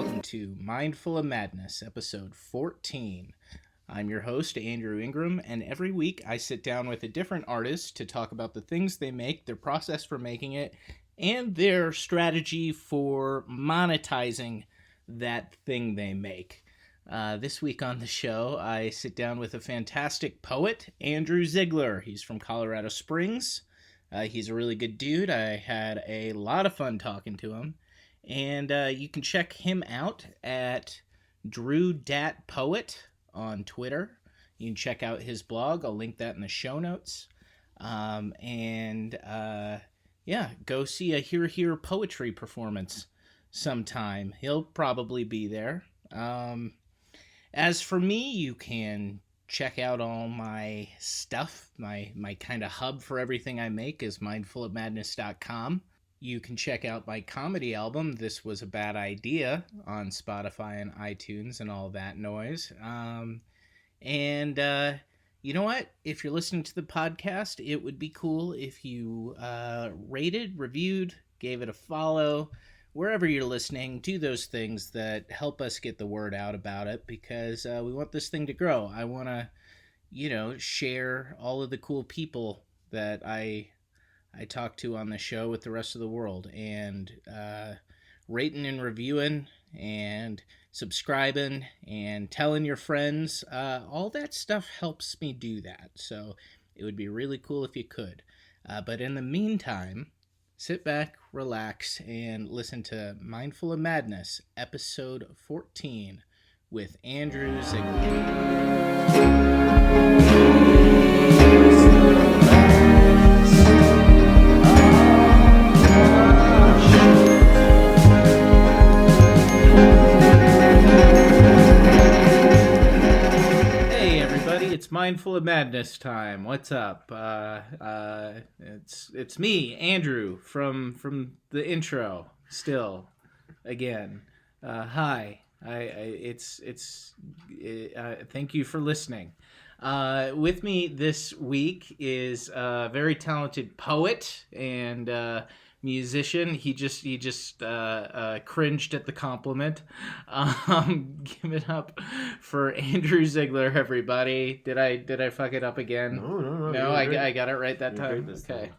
welcome to Mindful of Madness, episode 14. I'm your host, Andrew Ingram, and every week I sit down with a different artist to talk about the things they make, their process for making it, and their strategy for monetizing that thing they make. This week on the show, I sit down with a fantastic poet, Andrew Ziegler. He's from Colorado Springs. He's a really good dude. I had a lot of fun talking to him. And you can check him out at DrewDatPoet on Twitter. You can check out his blog. I'll link that in the show notes. Go see a Hear poetry performance sometime. He'll probably be there. As for me, you can check out all my stuff. My kind of hub for everything I make is mindfulofmadness.com. You can check out my comedy album, This Was a Bad Idea, on Spotify and iTunes and all that noise. You know what? If you're listening to the podcast, it would be cool if you rated, reviewed, gave it a follow. Wherever you're listening, do those things that help us get the word out about it, because we want this thing to grow. I want to, share all of the cool people that I talk to on the show with the rest of the world, and rating and reviewing and subscribing and telling your friends. All that stuff helps me do that. So it would be really cool if you could. But in the meantime, sit back, relax, and listen to Mindful of Madness, episode 14 with Andrew Ziegler. It's Mindful of Madness time. What's up? It's me, Andrew, from the intro. Still, again, hi. Thank you for listening. With me this week is a very talented poet and musician. He just cringed at the compliment. Give it up for Andrew Ziegler, everybody. Did I fuck it up again? No. I got it right that time. Okay.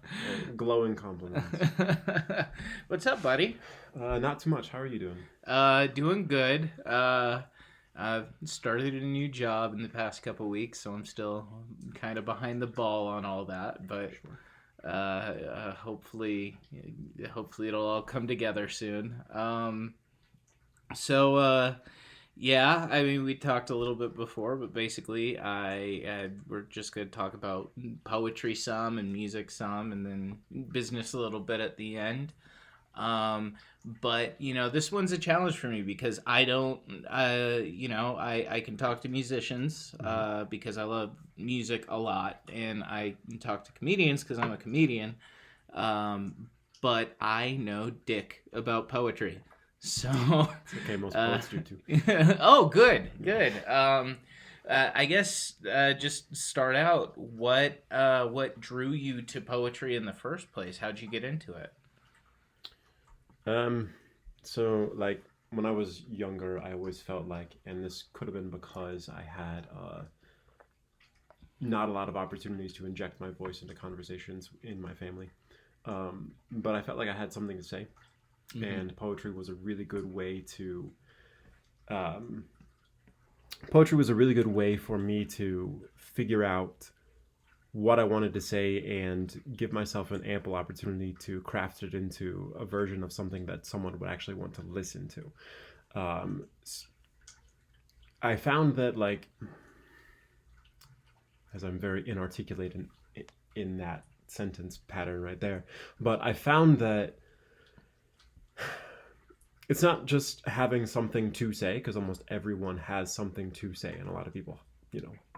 Glowing compliments. What's up, buddy? Not too much. How are you doing? Doing good. I've started a new job in the past couple weeks, so I'm still kind of behind the ball on all that, but. Sure. Hopefully it'll all come together soon. Yeah, I mean, we talked a little bit before, but basically we're just going to talk about poetry some and music some, and then business a little bit at the end. But this one's a challenge for me because I don't, I can talk to musicians, because I love music a lot, and I can talk to comedians because I'm a comedian. But I know dick about poetry. So it's okay, most poets do too. Oh, good. I guess just start out. What drew you to poetry in the first place? How'd you get into it? So like when I was younger, I always felt like, and this could have been because I had not a lot of opportunities to inject my voice into conversations in my family, but I felt like I had something to say, and poetry was a really good way for me to figure out what I wanted to say and give myself an ample opportunity to craft it into a version of something that someone would actually want to listen to. I found that, like, as I'm very inarticulate in that sentence pattern right there, but I found that it's not just having something to say, because almost everyone has something to say, and a lot of people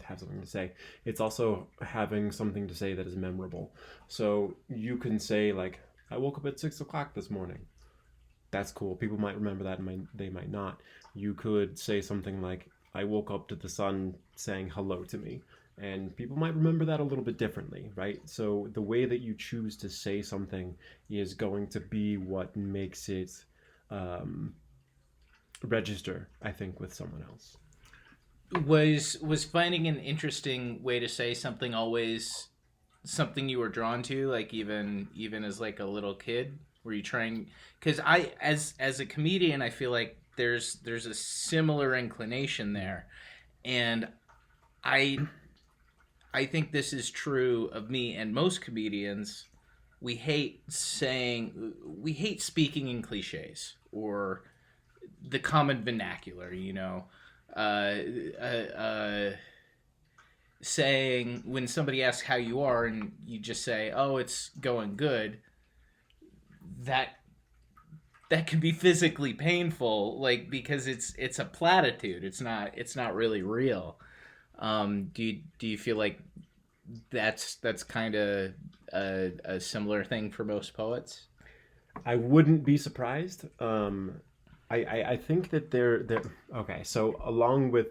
have something to say. It's also having something to say that is memorable. So you can say, like, I woke up at 6:00 this morning. That's cool. People might remember that, and they might not. You could say something like, I woke up to the sun saying hello to me. And people might remember that a little bit differently, right? So the way that you choose to say something is going to be what makes it register, I think, with someone else. Was finding an interesting way to say something always something you were drawn to, like even as like a little kid? Were you trying, because I as a comedian, I feel like there's a similar inclination there, and I I think this is true of me and most comedians. We hate speaking in cliches or the common vernacular, uh, uh, uh, saying when somebody asks how you are and you just say, "Oh, it's going good," that that can be physically painful, like because it's a platitude. It's not really real. Do you feel like that's kind of a similar thing for most poets? I wouldn't be surprised. I think that they're okay. So along with,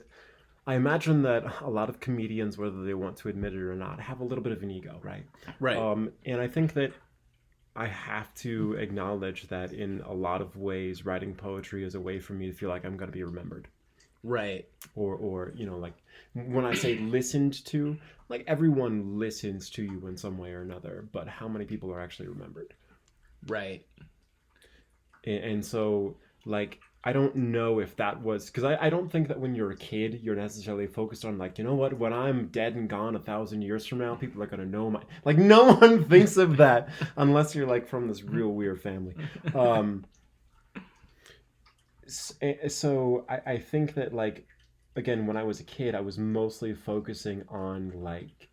I imagine that a lot of comedians, whether they want to admit it or not, have a little bit of an ego, right? Right. And I think that I have to acknowledge that in a lot of ways, writing poetry is a way for me to feel like I'm going to be remembered. Right. Or like when I say listened to, like everyone listens to you in some way or another, but how many people are actually remembered? Right. And so, like, I don't know if that was because I don't think that when you're a kid you're necessarily focused on, like, you know what, when I'm dead and gone 1,000 years from now, people are gonna know my, like, no one thinks of that unless you're like from this real weird family. um so I think that, like, again, when I was a kid I was mostly focusing on, like,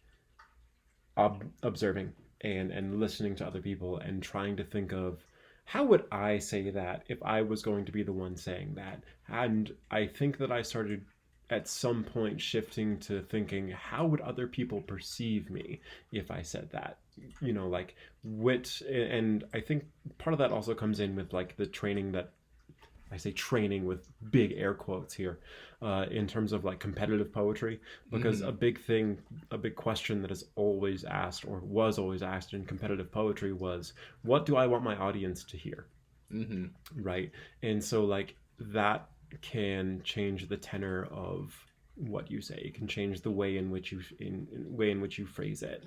observing and listening to other people and trying to think of how would I say that if I was going to be the one saying that. And I think that I started at some point shifting to thinking, how would other people perceive me if I said that? Like, wit. And I think part of that also comes in with, like, the training that, I say training with big air quotes here, in terms of, like, competitive poetry, because a big question that is always asked, or was always asked in competitive poetry, was, what do I want my audience to hear? Mm-hmm. Right. And so, like, that can change the tenor of what you say. It can change the way in which you phrase it.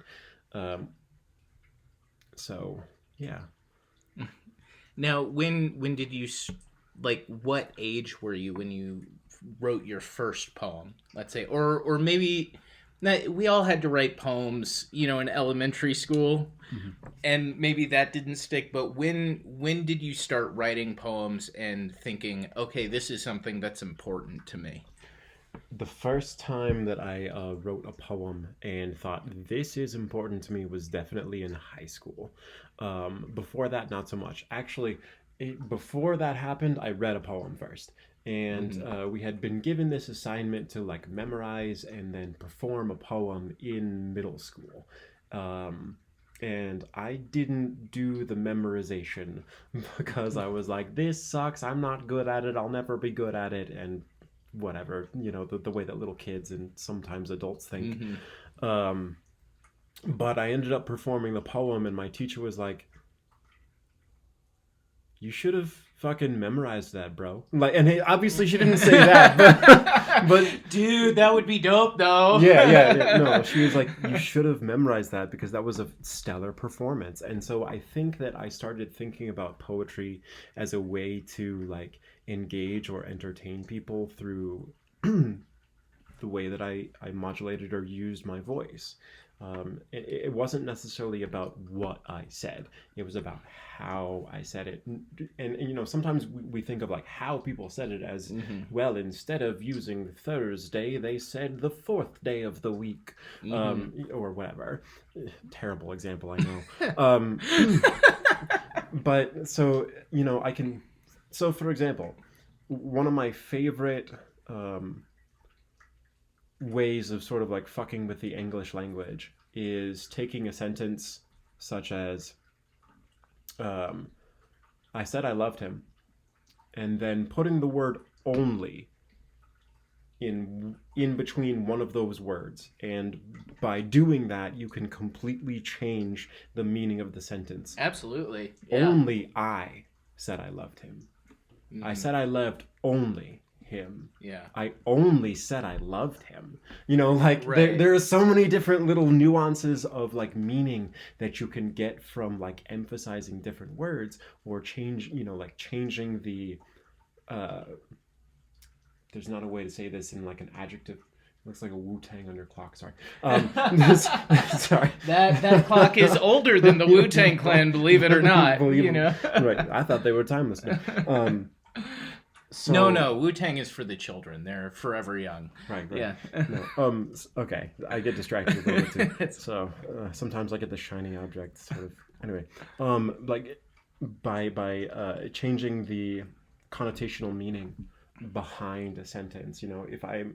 Um, so yeah. Now, when did you like? What age were you when you wrote your first poem? Let's say, or maybe we all had to write poems, in elementary school, and maybe that didn't stick. But when did you start writing poems and thinking, okay, this is something that's important to me? The first time that I wrote a poem and thought this is important to me was definitely in high school. Before that, not so much. Actually, before that happened, I read a poem first. And we had been given this assignment to, like, memorize and then perform a poem in middle school. And I didn't do the memorization because I was like, this sucks. I'm not good at it. I'll never be good at it. And whatever, the way that little kids and sometimes adults think. But I ended up performing the poem, and my teacher was like, you should have fucking memorized that, bro. Like, and obviously she didn't say that, but Dude, that would be dope, though. yeah. No, she was like, you should have memorized that because that was a stellar performance. And so I think that I started thinking about poetry as a way to, like, engage or entertain people through the way that I modulated or used my voice. It wasn't necessarily about what I said. It was about how I said it. And sometimes we think of, like, how people said it as, well, instead of using Thursday, they said the fourth day of the week, or whatever. Terrible example, I know. But so, so for example, one of my favorite ways of sort of, like, fucking with the English language is taking a sentence such as, I said I loved him, and then putting the word only in between one of those words. And by doing that, you can completely change the meaning of the sentence. Absolutely. Yeah. Only I said I loved him. I said I loved only him. Yeah. I only said I loved him. You know, like Right. there are so many different little nuances of like meaning that you can get from like emphasizing different words or changing the there's not a way to say this in like an adjective. Looks like a Wu-Tang on your clock. Sorry. Sorry. That clock is older than the Wu-Tang Clan, believe it or not. Right. I thought they were timeless now. No. Wu-Tang is for the children. They're forever young. Right. Yeah. No. Okay. I get distracted a little bit too. So sometimes I get the shiny object sort of. Anyway, like by changing the connotational meaning behind a sentence, if I'm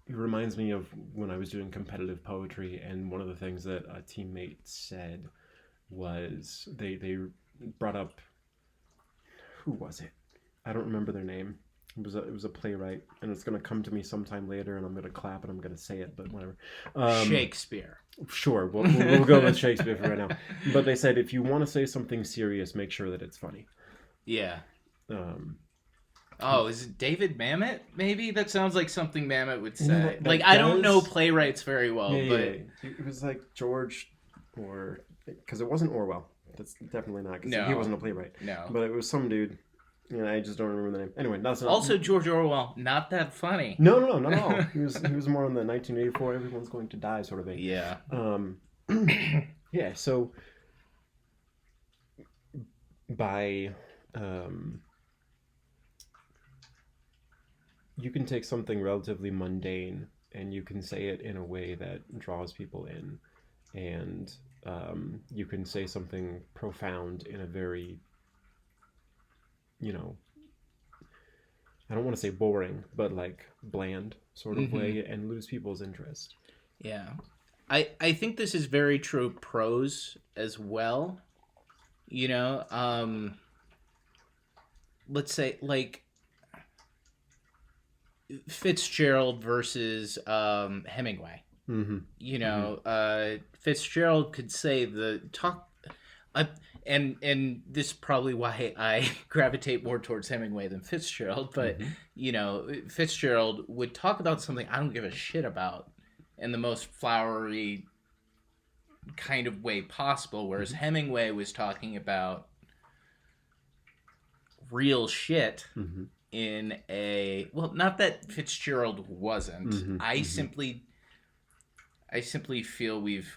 it reminds me of when I was doing competitive poetry, and one of the things that a teammate said was they brought up, who was it? I don't remember their name. It was a playwright, and it's gonna come to me sometime later, and I'm gonna clap and I'm gonna say it, but whatever. Shakespeare. Sure, we'll go with Shakespeare for right now. But they said if you want to say something serious, make sure that it's funny. Yeah. Oh, is it David Mamet? Maybe that sounds like something Mamet would say. I don't know playwrights very well, but it was like George, or because it wasn't Orwell. That's definitely not. Because he wasn't a playwright. No, but it was some dude. I just don't remember the name. Anyway, that's not. Also, George Orwell, not that funny. No, not at all. He was more on the 1984. Everyone's going to die sort of thing. Yeah. Yeah. So by you can take something relatively mundane and you can say it in a way that draws people in, and you can say something profound in a very, I don't want to say boring, but like bland sort of way, and lose people's interest. Yeah. I think this is very true of prose as well. Let's say like Fitzgerald versus Hemingway. Fitzgerald could say the talk, and this is probably why I gravitate more towards Hemingway than Fitzgerald. But Fitzgerald would talk about something I don't give a shit about in the most flowery kind of way possible, whereas Hemingway was talking about real shit. In not that Fitzgerald wasn't. I simply feel we've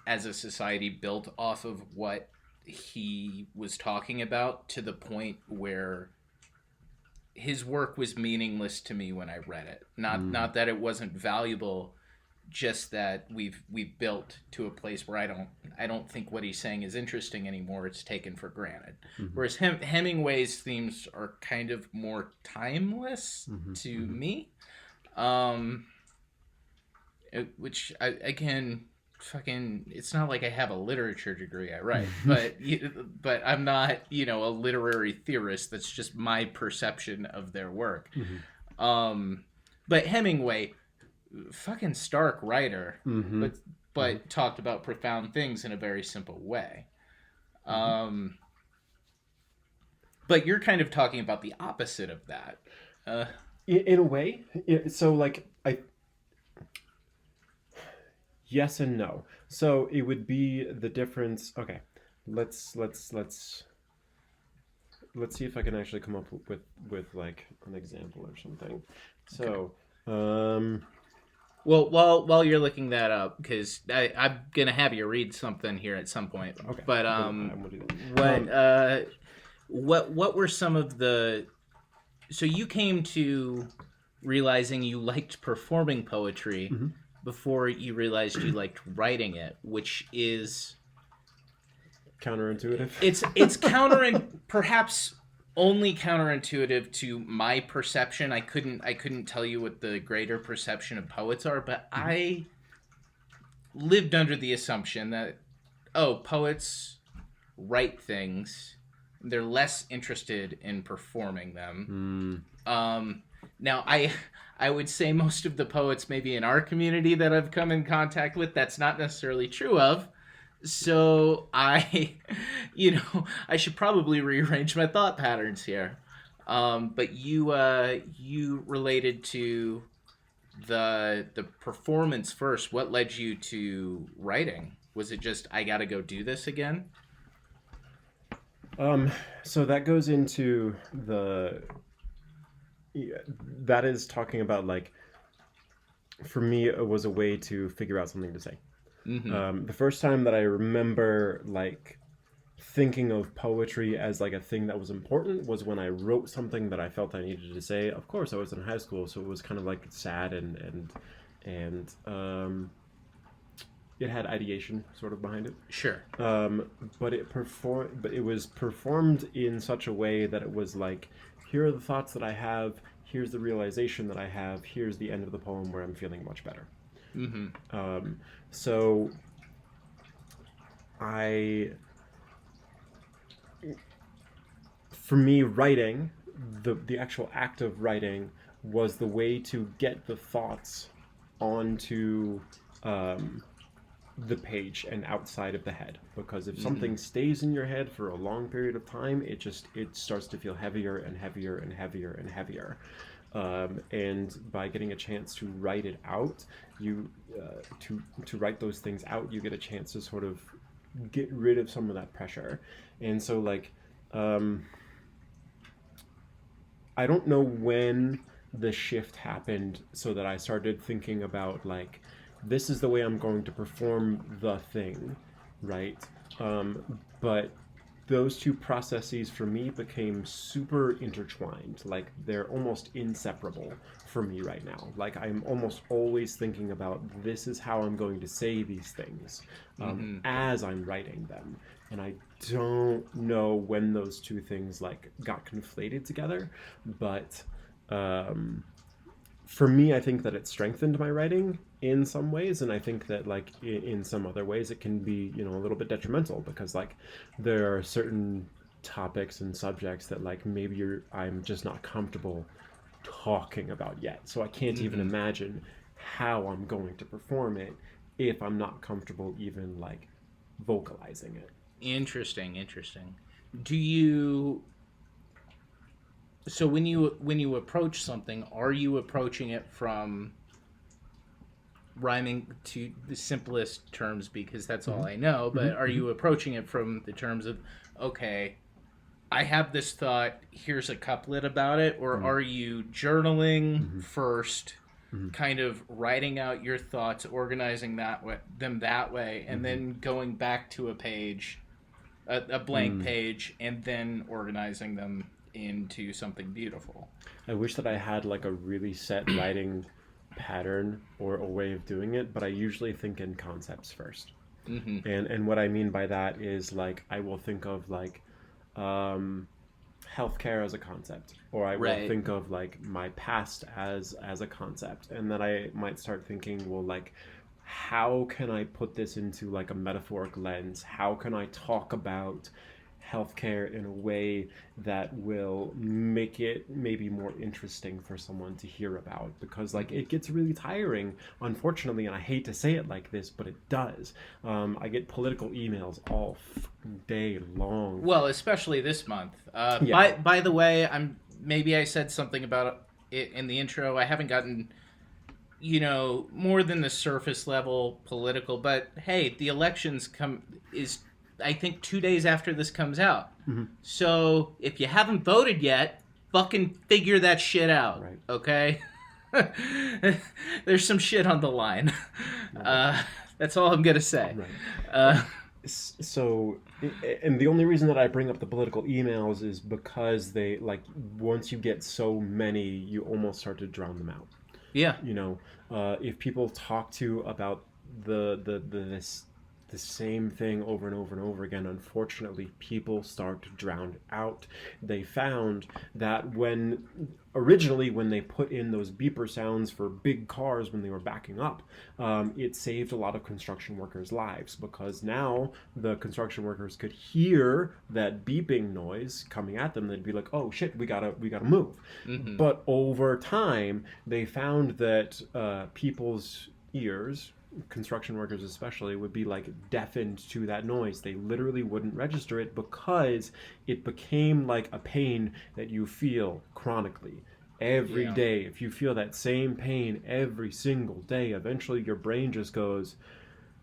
as a society built off of what he was talking about to the point where his work was meaningless to me when I read it. Not that it wasn't valuable, just that we've built to a place where I don't think what he's saying is interesting anymore. It's taken for granted. Whereas Hemingway's themes are kind of more timeless to me, which it's not like I have a literature degree. I write, but I'm not a literary theorist. That's just my perception of their work. But Hemingway, fucking stark writer, but talked about profound things in a very simple way. But you're kind of talking about the opposite of that. In a way. So like yes and no. So it would be the difference. Okay, let's see if I can actually come up with like an example or something. So well, while you're looking that up, because I'm gonna have you read something here at some point. Okay. But what were some of the? So you came to realizing you liked performing poetry before you realized you liked writing it, which is counterintuitive. It's perhaps only counterintuitive to my perception. I couldn't tell you what the greater perception of poets are, but I lived under the assumption that poets write things, they're less interested in performing them. Now I would say most of the poets maybe in our community that I've come in contact with, that's not necessarily true of. So I, I should probably rearrange my thought patterns here. But you related to the performance first. What led you to writing? Was it just I got to go do this again? Um, so that goes into that is talking about like for me it was a way to figure out something to say. Mm-hmm. The first time that I remember like thinking of poetry as like a thing that was important was when I wrote something that I felt I needed to say. Of course, I was in high school, so it was kind of like sad and it had ideation sort of behind it. Sure. But it was performed in such a way that it was like, here are the thoughts that I have. Here's the realization that I have. Here's the end of the poem where I'm feeling much better. Mm-hmm. So I, for me, writing, the actual act of writing was the way to get the thoughts onto um, the page and outside of the head, because if Mm-hmm. something stays in your head for a long period of time, it starts to feel heavier and heavier and heavier and heavier. And by getting a chance to write it out, you to write those things out, you get a chance to sort of get rid of some of that pressure. And so like um, I don't know when the shift happened so that I started thinking about like this is the way I'm going to perform the thing, right? But those two processes for me became super intertwined. Like they're almost inseparable for me right now. Like I'm almost always thinking about this is how I'm going to say these things Mm-hmm. as I'm writing them. And I don't know when those two things like got conflated together, but um, for me, I think that it strengthened my writing in some ways, and I think that like in some other ways it can be a little bit detrimental because like there are certain topics and subjects that like maybe I'm just not comfortable talking about yet, so I can't even Mm-hmm. imagine how I'm going to perform it if I'm not comfortable even like vocalizing it. Interesting. Interesting. Do you so when you approach something, are you approaching it from rhyming to the simplest terms because that's all Hmm. I know, Hmm. but are Hmm. you approaching it from the terms of okay, I have this thought, here's a couplet about it, or Hmm. are you journaling Hmm. first, Hmm. kind of writing out your thoughts, organizing them that way, and Hmm. then going back to a page, a blank Hmm. page, and then organizing them into something beautiful? I wish that I had like a really set writing pattern or a way of doing it, but I usually think in concepts first. Mm-hmm. And what I mean by that is like I will think of like um, healthcare as a concept, or I will Right. think of like my past as a concept, and then I might start thinking, well, like how can I put this into like a metaphoric lens? How can I talk about healthcare in a way that will make it maybe more interesting for someone to hear about, because like Mm-hmm. it gets really tiring, unfortunately, and I hate to say it like this, but it does. I get political emails all day long. Well, especially this month. Yeah. By the way, maybe I said something about it in the intro. I haven't gotten more than the surface level political, but hey, the elections come is I think 2 days after this comes out. Hmm. So if you haven't voted yet, fucking figure that shit out, Right. okay? There's some shit on the line. Right. Uh, that's all I'm gonna say. Right. Uh, So and the only reason that I bring up the political emails is because they like once you get so many you almost start to drown them out. yeah. If people talk to about this the same thing over and over and over again, unfortunately people start to drown out. They found that originally when they put in those beeper sounds for big cars when they were backing up, it saved a lot of construction workers lives, because now the construction workers could hear that beeping noise coming at them. They'd be like, oh shit, we gotta move. Mm-hmm. But over time they found that people's ears construction workers especially would be like deafened to that noise. They literally wouldn't register it because it became like a pain that you feel chronically every Yeah. day. If you feel that same pain every single day, eventually your brain just goes,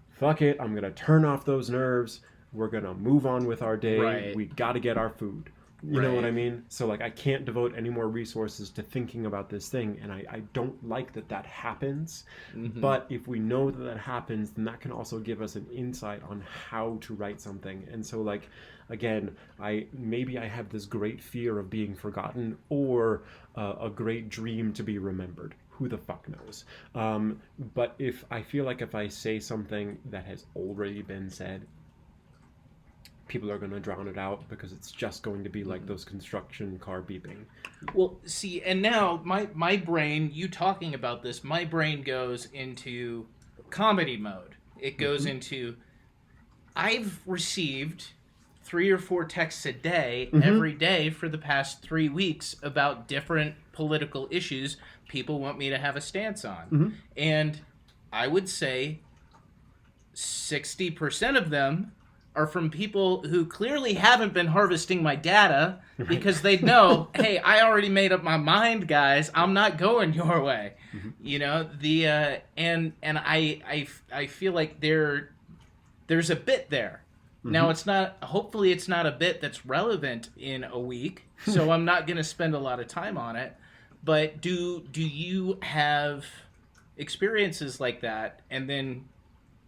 fuck it, I'm gonna turn off those nerves. We're gonna move on with our day. Right. We gotta get our food. You know what Right. I mean? So like I can't devote any more resources to thinking about this thing, and I don't like that that happens. Mm-hmm. But if we know that that happens, then that can also give us an insight on how to write something. And so like again, I have this great fear of being forgotten or a great dream to be remembered. Who the fuck knows? But if I feel like if I say something that has already been said, people are going to drown it out because it's just going to be like those construction car beeping. Well, see, and now my brain, you talking about this, my brain goes into comedy mode. It goes into I've received 3 or 4 texts a day every day for the past 3 weeks about different political issues people want me to have a stance on. And I would say 60% of them are from people who clearly haven't been harvesting my data because they know, hey, I already made up my mind, guys. I'm not going your way. You know, the and I feel like there's a bit there. Now it's not. Hopefully, it's not a bit that's relevant in a week, so I'm not going to spend a lot of time on it. But do you have experiences like that, and then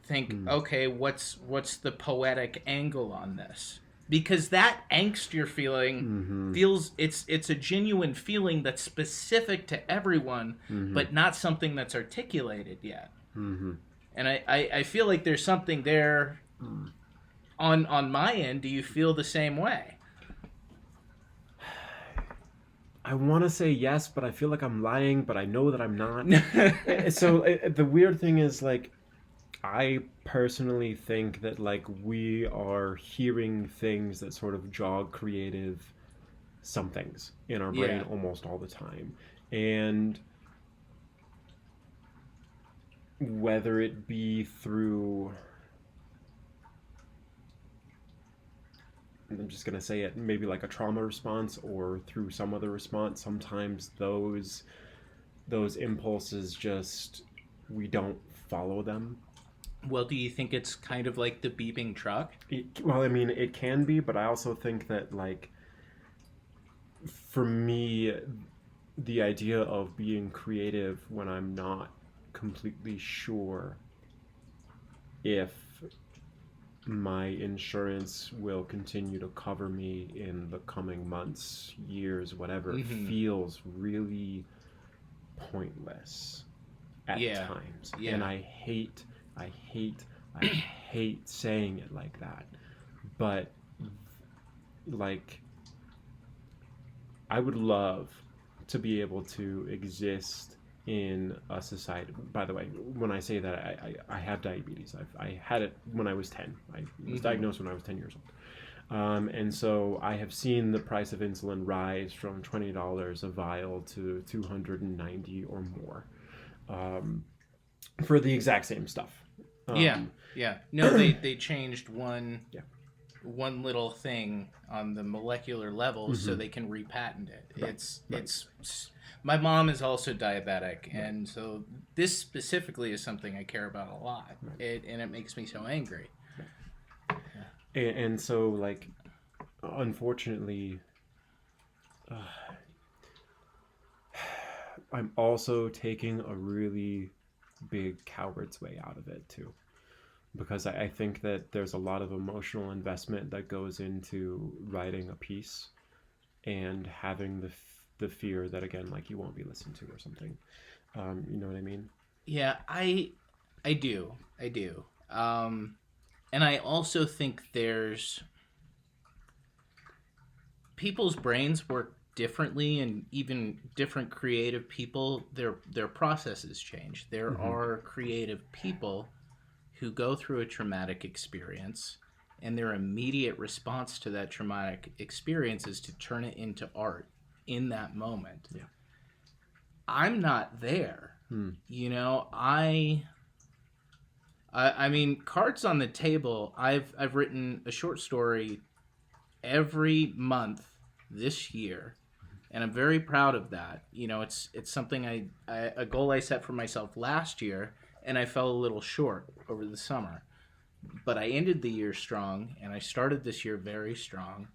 think, okay, what's the poetic angle on this? Because that angst you're feeling feels it's a genuine feeling that's specific to everyone, but not something that's articulated yet. And I feel like there's something there on my end. Do you feel the same way? I want to say yes, but I feel like I'm lying, but I know that I'm not. So the weird thing is like I personally think that like we are hearing things that sort of jog creative somethings in our brain Yeah. almost all the time. And whether it be through, I'm just going to say it, maybe like a trauma response or through some other response, sometimes those impulses just, we don't follow them. Well, do you think it's kind of like the beeping truck? Well, I mean, it can be, but I also think that, like, for me, the idea of being creative when I'm not completely sure if my insurance will continue to cover me in the coming months, years, whatever, feels really pointless at Yeah. times. Yeah. And I hate saying it like that. But like I would love to be able to exist in a society. By the way, when I say that, I have diabetes. I had it when I was 10. I was diagnosed when I was 10 years old. And so I have seen the price of insulin rise from $20 a vial to $290 or more for the exact same stuff. Yeah. No, they changed one Yeah. one little thing on the molecular level so they can repatent it. It's my mom is also diabetic, and so this specifically is something I care about a lot. And it makes me so angry. And so like unfortunately I'm also taking a really big coward's way out of it too, because I think that there's a lot of emotional investment that goes into writing a piece and having the fear that, again, like you won't be listened to or something. You know what I mean? Yeah, I do. And I also think there's people's brains work differently, and even different creative people, their processes change. There are creative people who go through a traumatic experience, and their immediate response to that traumatic experience is to turn it into art in that moment. Yeah. I'm not there. You know, I I mean, cards on the table. I've written a short story every month this year, and I'm very proud of that. You know, it's something I a goal I set for myself last year, and I fell a little short over the summer. But I ended the year strong, and I started this year very strong.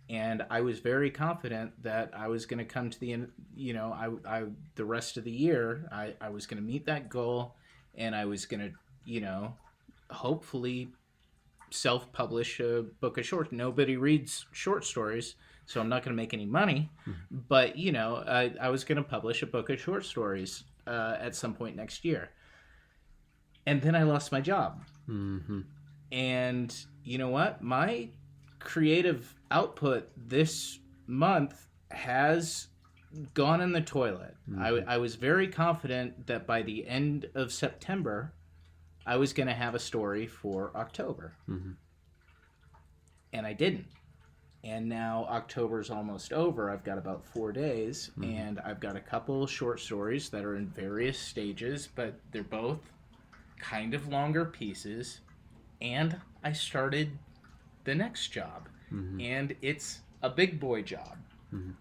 And I was very confident that I was going to come to the end. You know, the rest of the year, I was going to meet that goal, and I was going to, you know, hopefully self-publish a book of shorts. Nobody reads short stories, so I'm not going to make any money. But you know, I was going to publish a book of short stories at some point next year, and then I lost my job. Mm-hmm. And you know what? My creative output this month has gone in the toilet. Mm-hmm. I was very confident that by the end of September, I was going to have a story for October. Mm-hmm. And I didn't. And now October's almost over. I've got about 4 days, and I've got a couple short stories that are in various stages, but they're both kind of longer pieces. And I started the next job, and it's a big boy job.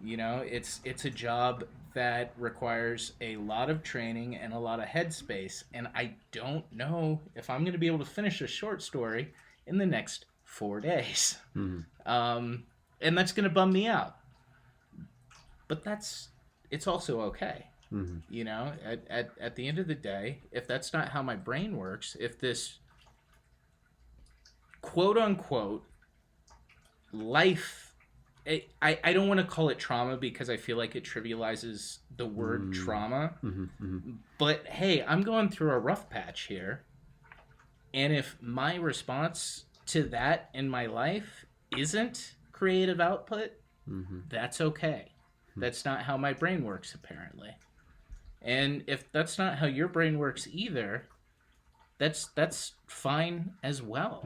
You know, it's a job that requires a lot of training and a lot of headspace, and I don't know if I'm going to be able to finish a short story in the next 4 days. And that's going to bum me out. But it's also okay. You know, at the end of the day, if that's not how my brain works, if this quote unquote life, I don't want to call it trauma because I feel like it trivializes the word trauma. But hey, I'm going through a rough patch here. And if my response to that in my life isn't creative output, that's okay. That's not how my brain works, apparently. And if that's not how your brain works either, that's fine as well.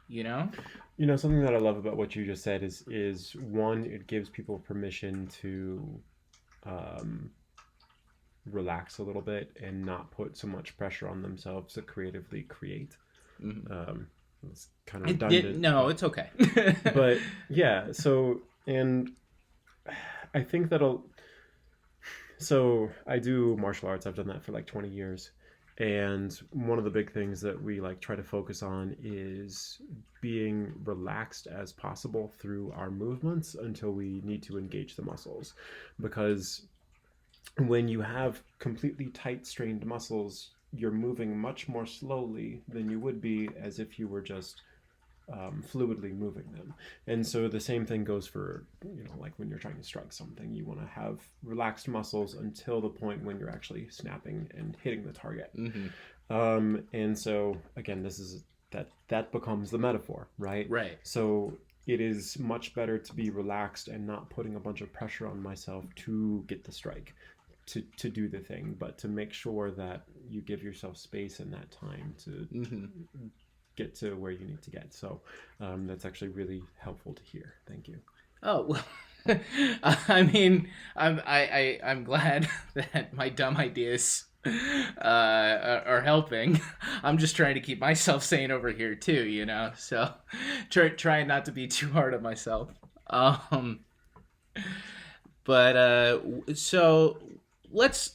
You know? You know, something that I love about what you just said is one, it gives people permission to relax a little bit and not put so much pressure on themselves to creatively create. It's kind of redundant. No, it's okay. But yeah, so, and I think so I do martial arts. I've done that for like 20 years. And one of the big things that we like try to focus on is being relaxed as possible through our movements until we need to engage the muscles. Because when you have completely tight strained muscles, you're moving much more slowly than you would be as if you were just fluidly moving them. And so the same thing goes for, you know, like when you're trying to strike something, you want to have relaxed muscles until the point when you're actually snapping and hitting the target. And so again, this is that becomes the metaphor, right? Right. So it is much better to be relaxed and not putting a bunch of pressure on myself to get the strike, to do the thing, but to make sure that you give yourself space in that time to get to where you need to get. So that's actually really helpful to hear. Thank you. Oh, well, I mean, I'm glad that my dumb ideas are helping. I'm just trying to keep myself sane over here too, you know. So trying not to be too hard on myself. But so let's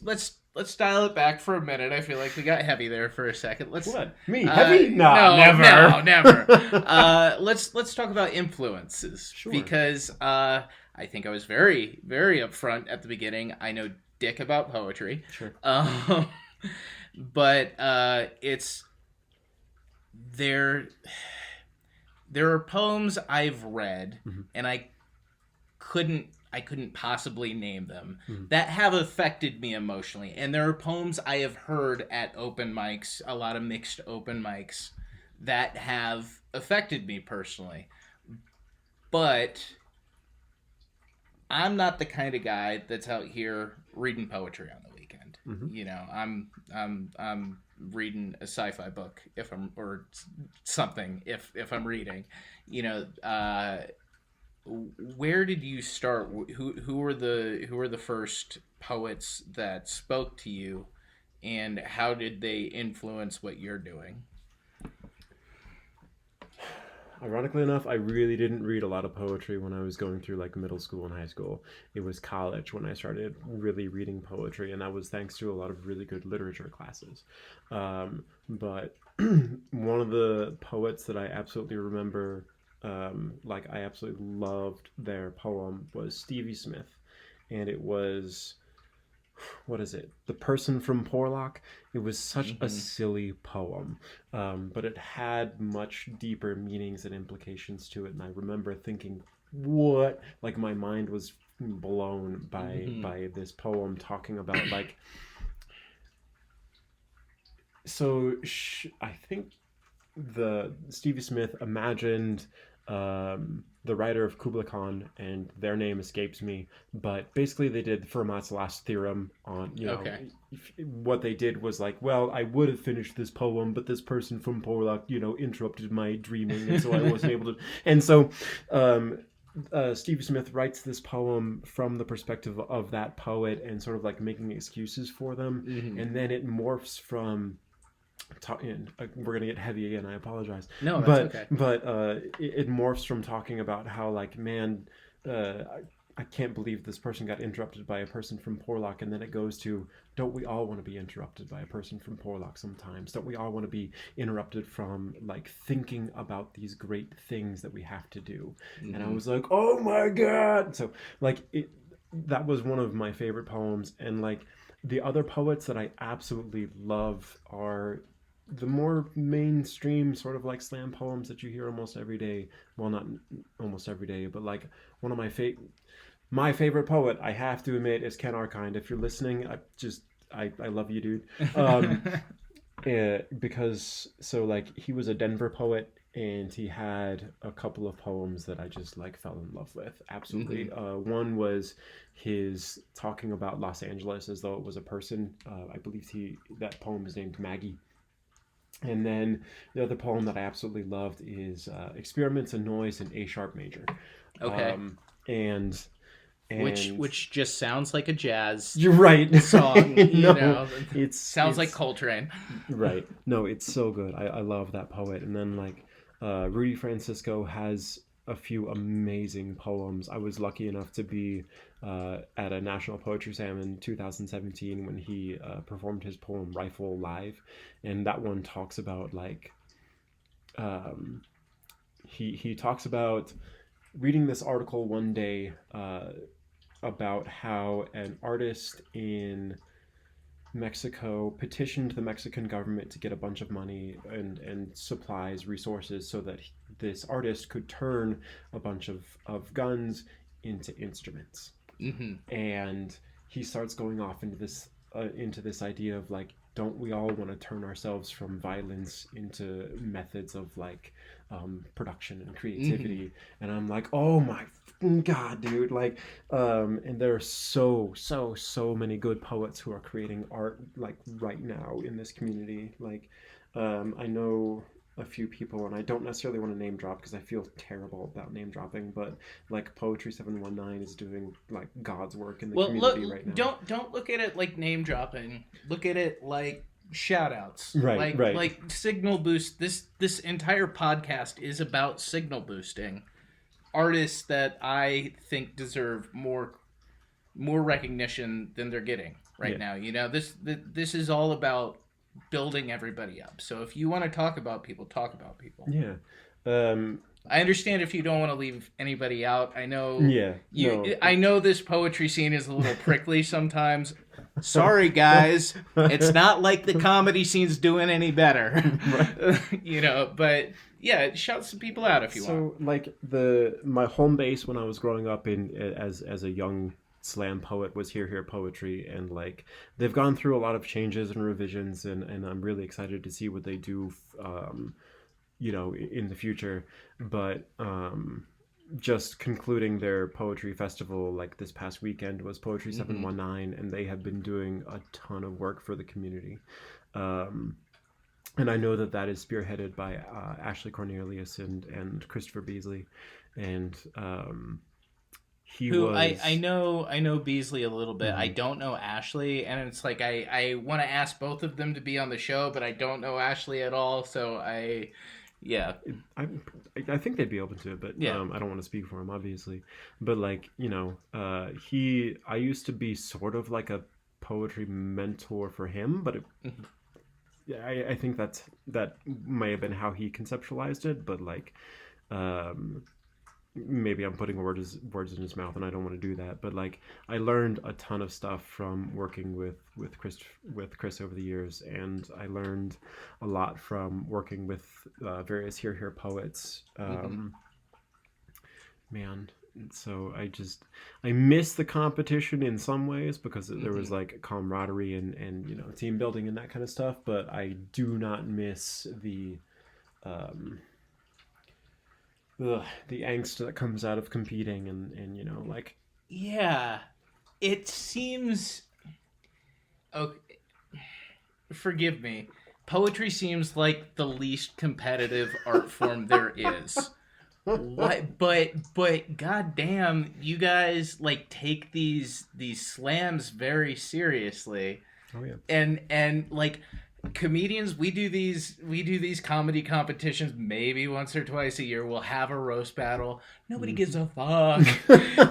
dial it back for a minute. I feel like we got heavy there for a second. What? Me? Heavy? No, never. No, never. Let's talk about influences. Sure. Because I think I was very, very upfront at the beginning. I know dick about poetry. Sure. But it's there are poems I've read and I couldn't possibly name them that have affected me emotionally. And there are poems I have heard at open mics, a lot of mixed open mics, that have affected me personally. But I'm not the kind of guy that's out here reading poetry on the weekend. You know, I'm reading a sci-fi book or something if I'm reading. You know, where did you start? Who were the first poets that spoke to you, and how did they influence what you're doing? Ironically enough, I really didn't read a lot of poetry when I was going through like middle school and high school. It was college when I started really reading poetry, and that was thanks to a lot of really good literature classes. But one of the poets that I absolutely remember, like I absolutely loved their poem, was Stevie Smith, and it was, what is it? The Person from Porlock. It was such a Hmm. silly poem, but it had much deeper meanings and implications to it. And I remember thinking, what? Like my mind was blown Hmm. by this poem talking about like. So I think the Stevie Smith imagined the writer of Kubla Khan, and their name escapes me. But basically, they did Fermat's last theorem on, Okay. what they did was like, well, I would have finished this poem, but this person from Porlock, interrupted my dreaming, and so I wasn't able to. And so, um, Stevie Smith writes this poem from the perspective of that poet and sort of like making excuses for them, Hmm. and then it morphs from we're gonna get heavy again. I apologize, No, that's but okay. it morphs from talking about how like man, I can't believe this person got interrupted by a person from Porlock, and then it goes to don't we all want to be interrupted by a person from Porlock sometimes? Don't we all want to be interrupted from like thinking about these great things that we have to do? And I Hmm. was like, oh my god! So like it, that was one of my favorite poems, and like the other poets that I absolutely love are the more mainstream sort of like slam poems that you hear almost every day. Well, not almost every day, but like one of my favorite poet, I have to admit, is Ken Arkind. If you're listening, I love you, dude. Um, because so like he was a Denver poet, and he had a couple of poems that I just like fell in love with. Absolutely. Hmm. One was his talking about Los Angeles as though it was a person. I believe he that poem is named Maggie. And then the other poem that I absolutely loved is Experiments in Noise in A sharp major. Okay. Um, and and Which just sounds like a jazz you're right. song, you No, know. Sounds like it's Coltrane. right. No, it's so good. I love that poet. And then like Rudy Francisco has a few amazing poems. I was lucky enough to be at a National Poetry Slam in 2017 when he performed his poem Rifle live, and that one talks about like um, he talks about reading this article one day about how an artist in Mexico petitioned the Mexican government to get a bunch of money and supplies, resources, so that this artist could turn a bunch of guns into instruments. Hmm. And he starts going off into this idea of like, don't we all want to turn ourselves from violence into methods of like production and Hmm. creativity? And I'm like, oh my god, dude! Like, and there are so many good poets who are creating art like right now in this community. Like, I know a few people, and I don't necessarily want to name drop because I feel terrible about name dropping, but like Poetry 719 is doing like God's work in the Well, community right now. don't look at it like name dropping. Look at it like shout outs. Right, right. Like signal boost. This entire podcast is about signal boosting artists that I think deserve more recognition than they're getting right Yeah, now. You know, this is all about building everybody up. So if you want to talk about people, talk about people. yeah. Um, I understand if you don't want to leave anybody out. I know yeah, no. you. I know this poetry scene is a little prickly sometimes. Sorry, guys. It's not like the comedy scene's doing any better, Right. you know. But yeah, shout some people out if you want. So like the my home base when I was growing up in as a young slam poet was Here Poetry, and like they've gone through a lot of changes and revisions, and I'm really excited to see what they do in the future. But just concluding their poetry festival like this past weekend was Poetry Mm-hmm. 719, and they have been doing a ton of work for the community. Um, and I know that that is spearheaded by Ashley Cornelius and Christopher Beasley, and he Who I was. know I know Beasley a little bit. I Mhm. don't know Ashley, and it's like I want to ask both of them to be on the show, but I don't know Ashley at all. So I Yeah. I I think they'd be open to it, but Yeah. I don't want to speak for him, obviously. But like I used to be sort of like a poetry mentor for him, but Mhm. yeah, I think that may have been how he conceptualized it. But like, um, maybe I'm putting words in his mouth, and I don't want to do that. But like, I learned a ton of stuff from working with Chris over the years, and I learned a lot from working with various here poets. Mhm. Man, so I miss the competition in some ways because there was Mhm. like camaraderie and team building and that kind of stuff. But I do not miss um, the angst that comes out of competing and like Yeah. It seems okay, forgive me. Poetry seems like the least competitive art form there is. What but goddamn, you guys like take these slams very seriously. oh yeah. And like comedians, we do these comedy competitions maybe once or twice a year. We'll have a roast battle. Nobody gives a fuck.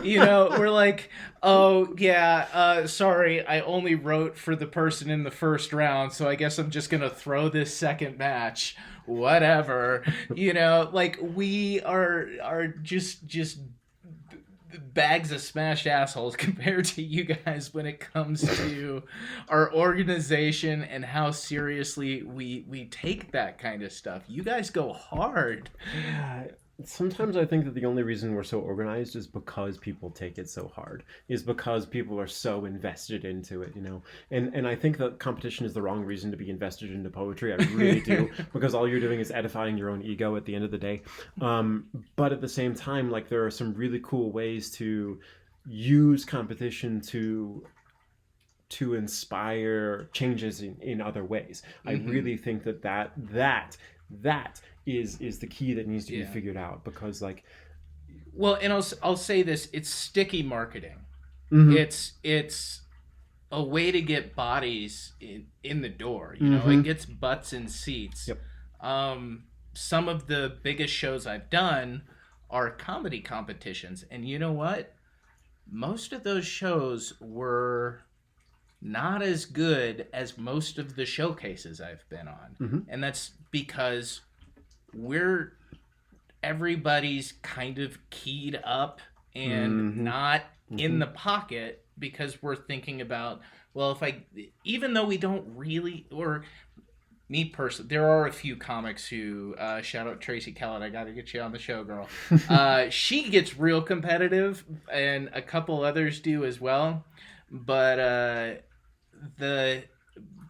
We're like, oh yeah, sorry, I only wrote for the person in the first round, so I guess I'm just gonna throw this second match. Whatever. Like we are just bags of smashed assholes compared to you guys when it comes to our organization and how seriously we take that kind of stuff. You guys go hard. Yeah, sometimes I think that the only reason we're so organized is because people take it so hard, is because people are so invested into it. And I think that competition is the wrong reason to be invested into poetry. I really do, because all you're doing is edifying your own ego at the end of the day. But at the same time, like there are some really cool ways to use competition to inspire changes in other ways. I Mm-hmm. really think that is the key that needs to be Yeah. figured out because like Well, and I'll say this: it's sticky marketing. mm-hmm, It's a way to get bodies in the door. It mm-hmm, gets butts in seats. yep, Some of the biggest shows I've done are comedy competitions, and you know what? Most of those shows were not as good as most of the showcases I've been on. mm-hmm, And that's because we're everybody's kind of keyed up and mm-hmm, not in mm-hmm, the pocket because we're thinking about, well, if I even though we don't really, or me personally, there are a few comics who shout out Tracy Kellett. I got to get you on the show, girl. She gets real competitive, and a couple others do as well. But the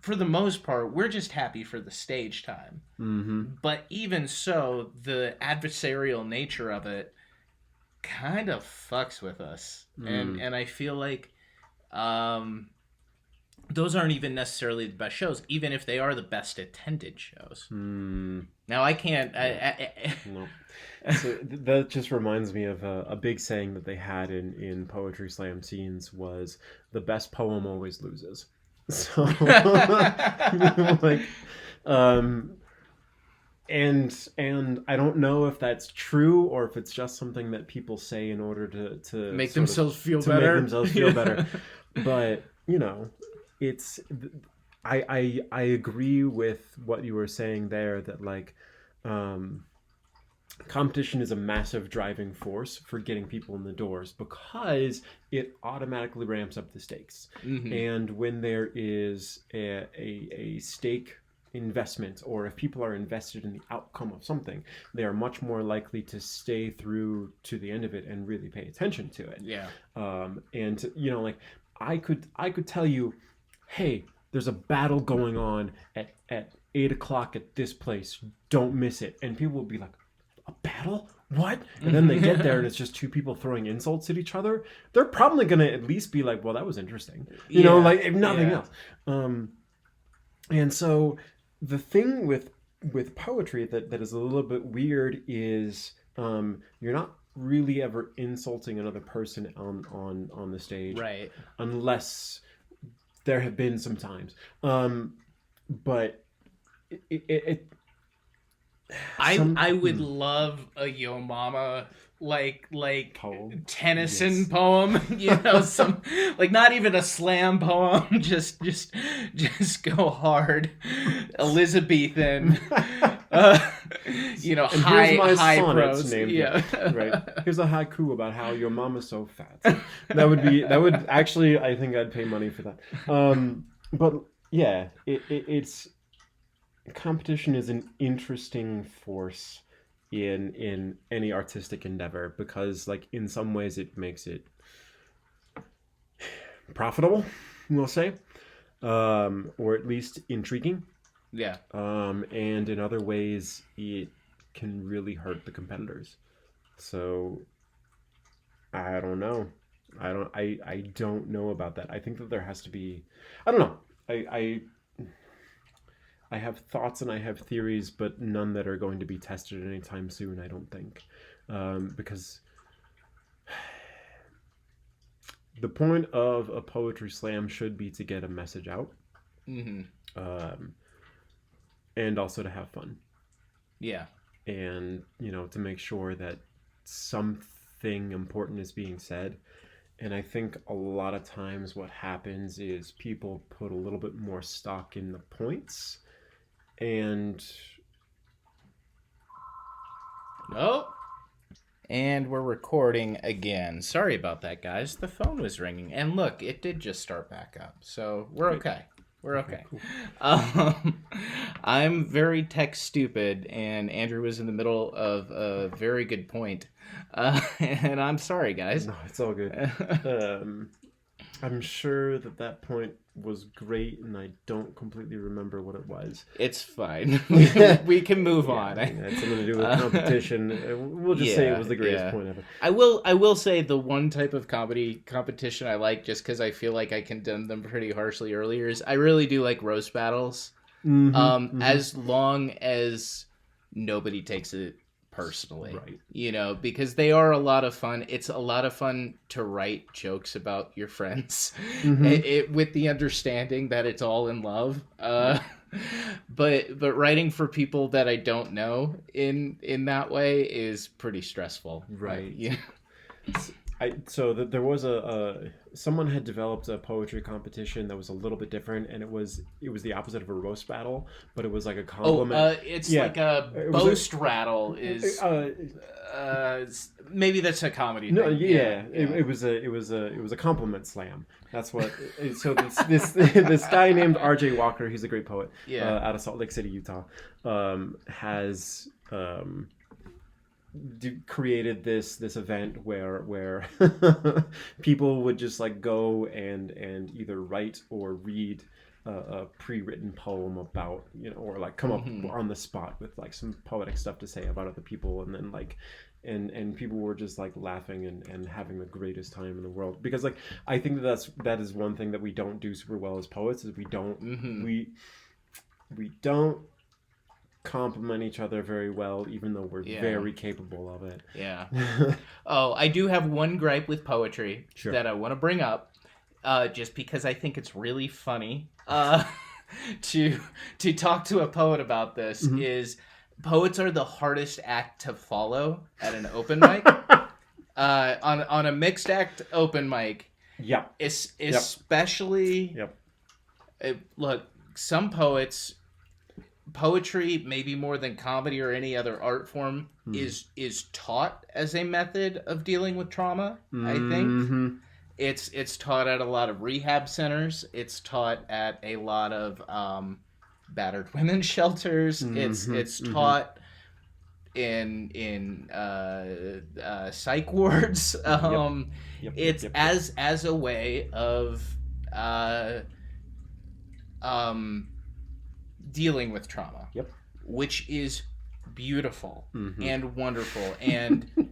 for the most part, we're just happy for the stage time. mm-hmm, But even so, the adversarial nature of it kind of fucks with us, and mm, and I feel like um, those aren't even necessarily the best shows, even if they are the best attended shows. mm, Now I can't. no, no. So that just reminds me of a big saying that they had in poetry slam scenes was the best poem always loses. So like um and I don't know if that's true or if it's just something that people say in order to make sort of themselves feel to make better. themselves feel better. But it's I agree with what you were saying there that like um competition is a massive driving force for getting people in the doors because it automatically ramps up the stakes. Mm-hmm. And when there is a stake investment, or if people are invested in the outcome of something, they are much more likely to stay through to the end of it and really pay attention to it. Yeah. And like I could tell you, hey, there's a battle going on at 8 o'clock at this place, don't miss it, and people will be like, a battle? What? And then they get there and it's just two people throwing insults at each other. They're probably going to at least be like, well, that was interesting. Yeah. Like if nothing Yeah. else. And so the thing with poetry that is a little bit weird is you're not really ever insulting another person on the stage Right. unless there have been some times. But it I would love a Yo Mama like Poem. Tennyson Yes. poem, some like not even a slam poem, just go hard, Elizabethan, uh, And high here's my high sonnet prose, named yeah. it, right? Here's a haiku about how your mama's so fat. That would actually, I think I'd pay money for that. But yeah, it's competition is an interesting force in any artistic endeavor, because like in some ways it makes it profitable, we'll say, or at least intriguing. Yeah. And in other ways it can really hurt the competitors. So I don't know. I don't know about that. I think that there has to be, I don't know. I have thoughts and I have theories, but none that are going to be tested anytime soon, I don't think. Because the point of a poetry slam should be to get a message out. Mm-hmm. And also to have fun. Yeah. And, to make sure that something important is being said. And I think a lot of times what happens is people put a little bit more stock in the points. And Nope. And we're recording again. Sorry about that, guys. The phone was ringing. And look, it did just start back up. So we're okay. We're okay. Cool. I'm very tech stupid, and Andrew was in the middle of a very good point. And I'm sorry, guys. No, it's all good. I'm sure that point was great, and I don't completely remember what it was. It's fine. We can move on. It had something to do with competition. We'll just say it was the greatest point ever. I will say the one type of comedy competition I like, just because I feel like I condemned them pretty harshly earlier, is I really do like roast battles. As long as nobody takes it personally, right? Because they are a lot of fun. It's a lot of fun to write jokes about your friends, with the understanding that it's all in love. But writing for people that I don't know in that way is pretty stressful, right? Yeah. There was someone had developed a poetry competition that was a little bit different, and it was the opposite of a roast battle, but it was like a compliment. It's like a boast rattle is. Maybe that's a comedy. No, thing. Yeah. It was a compliment slam. That's what. So this guy named R.J. Walker, he's a great poet. Out of Salt Lake City, Utah, has. Created this event where people would just like go and either write or read a pre-written poem about, or like come up on the spot with like some poetic stuff to say about other people, and then like and people were just like laughing and having the greatest time in the world, because like I think that is one thing that we don't do super well as poets, is we don't compliment each other very well, even though we're very capable of it. I do have one gripe with poetry that I want to bring up, just because I think it's really funny to talk to a poet about this. Is poets are the hardest act to follow at an open mic. On a mixed act open mic, especially look, some poetry, maybe more than comedy or any other art form, is taught as a method of dealing with trauma. I think it's taught at a lot of rehab centers. It's taught at a lot of battered women's shelters. It's taught in psych wards. It's as a way of dealing with trauma, which is beautiful and wonderful and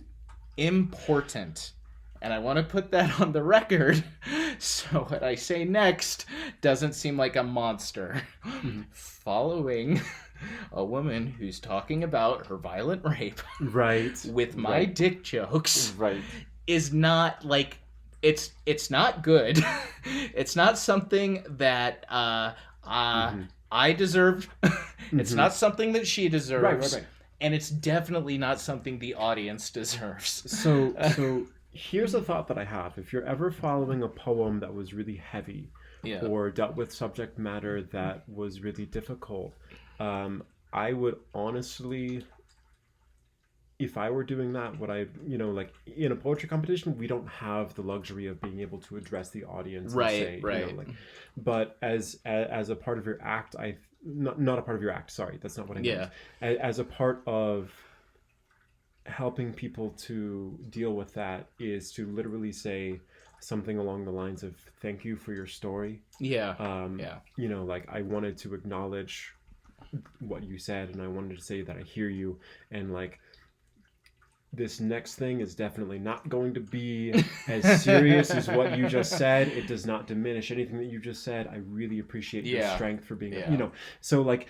important. And I want to put that on the record so what I say next doesn't seem like a monster. Following a woman who's talking about her violent rape with my dick jokes is not like, it's not good. It's not something that I deserved. It's not something that she deserves. and it's definitely not something the audience deserves. So here's a thought that I have. If you're ever following a poem that was really heavy Yeah. or dealt with subject matter that was really difficult, I would honestly, if I were doing that, what I, like in a poetry competition, we don't have the luxury of being able to address the audience and Right, say, right. but as a part of your act, not a part of your act. Sorry, that's not what I meant. Yeah. As a part of helping people to deal with that is to literally say something along the lines of thank you for your story. Yeah. Yeah. Like I wanted to acknowledge what you said and I wanted to say that I hear you, and like this next thing is definitely not going to be as serious as what you just said. It does not diminish anything that you just said. I really appreciate your strength for being, so like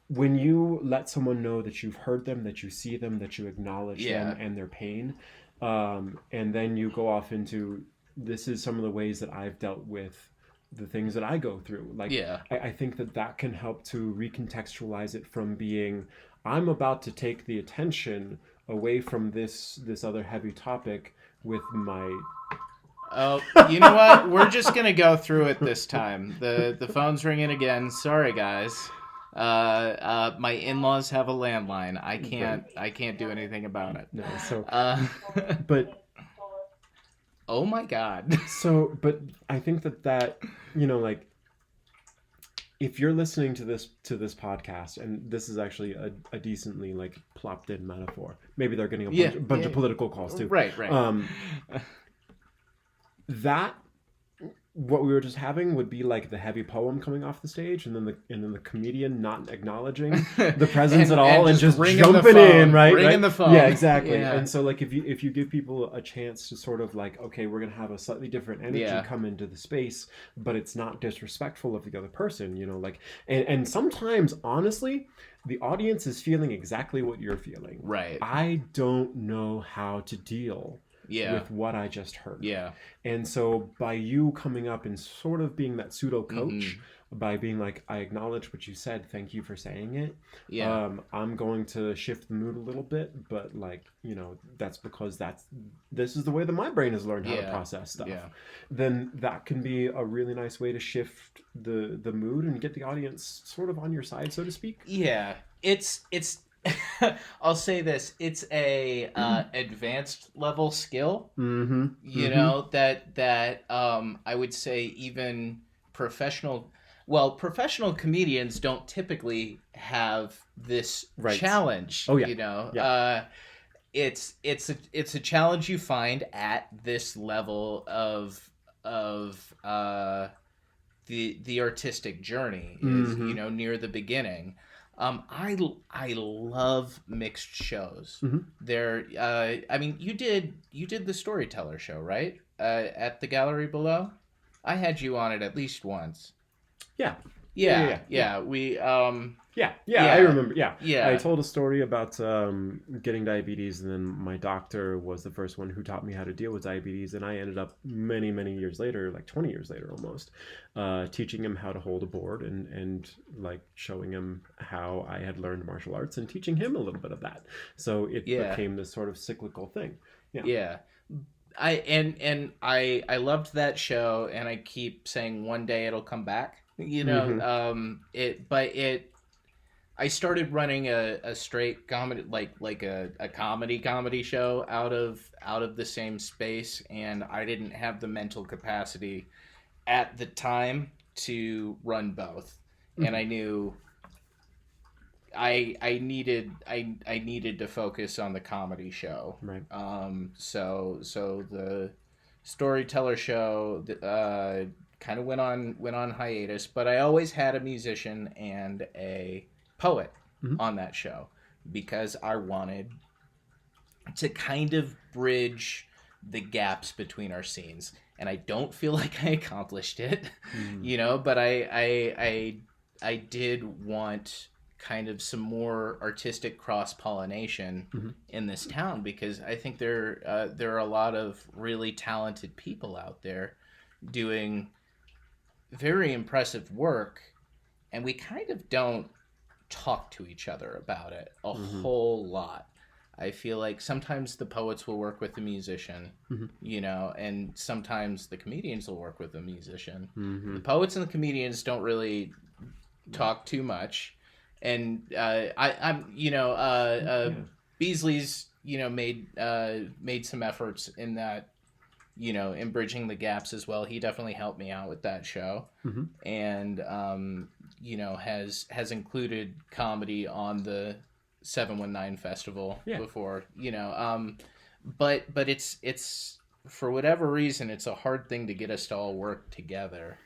when you let someone know that you've heard them, that you see them, that you acknowledge them and their pain, and then you go off into, this is some of the ways that I've dealt with the things that I go through. Like, I think that can help to recontextualize it from being, I'm about to take the attention away from this other heavy topic with my... Oh, you know what? We're just gonna go through it this time. The phone's ringing again. Sorry, guys. My in-laws have a landline. I can't do anything about it. No, so but oh my god. So, but I think that like if you're listening to this podcast, and this is actually a decently like plopped in metaphor. Maybe they're getting a bunch of political calls too. Right. That what we were just having would be like the heavy poem coming off the stage, and then the comedian not acknowledging the presence at all, and just jumping in, right? Ringing the phone. Yeah, exactly. Yeah. And so like if you give people a chance to sort of like, okay, we're gonna have a slightly different energy come into the space, but it's not disrespectful of the other person, like, and sometimes honestly, the audience is feeling exactly what you're feeling. Right. I don't know how to deal with what I just heard. Yeah. And so by you coming up and sort of being that pseudo coach, by being like, I acknowledge what you said, thank you for saying it. Yeah. I'm going to shift the mood a little bit, but like, that's because this is the way that my brain has learned how to process stuff. Yeah. Then that can be a really nice way to shift the mood and get the audience sort of on your side, so to speak. Yeah. It's I'll say this: it's a advanced level skill. You know that I would say even professional comedians don't typically have this challenge. Oh yeah. It's a challenge you find at this level of the artistic journey is near the beginning. I love mixed shows. There, I mean, you did the Storyteller show, right? At the Gallery Below. I had you on it at least once. Yeah. We I remember. Yeah. I told a story about getting diabetes, and then my doctor was the first one who taught me how to deal with diabetes, and I ended up many years later, like 20 years later almost, teaching him how to hold a board and like showing him how I had learned martial arts and teaching him a little bit of that. So it became this sort of cyclical thing. Yeah. I loved that show, and I keep saying one day it'll come back. I started running a straight comedy, like a comedy show out of the same space, and I didn't have the mental capacity at the time to run both, and I knew I needed to focus on the comedy show. Right. So the Storyteller show kind of went on hiatus, but I always had a musician and a poet on that show because I wanted to kind of bridge the gaps between our scenes, and I don't feel like I accomplished it, but I did want kind of some more artistic cross-pollination in this town, because I think there are a lot of really talented people out there doing very impressive work, and we kind of don't talk to each other about it a whole lot. I feel like sometimes the poets will work with the musician, you know, and sometimes the comedians will work with the musician. The poets and the comedians don't really talk too much. And I'm, you know, Beasley's, you know, made some efforts in that, you know, in bridging the gaps as well. He definitely helped me out with that show, and you know, has included comedy on the 719 festival before, you know, but it's for whatever reason it's a hard thing to get us to all work together.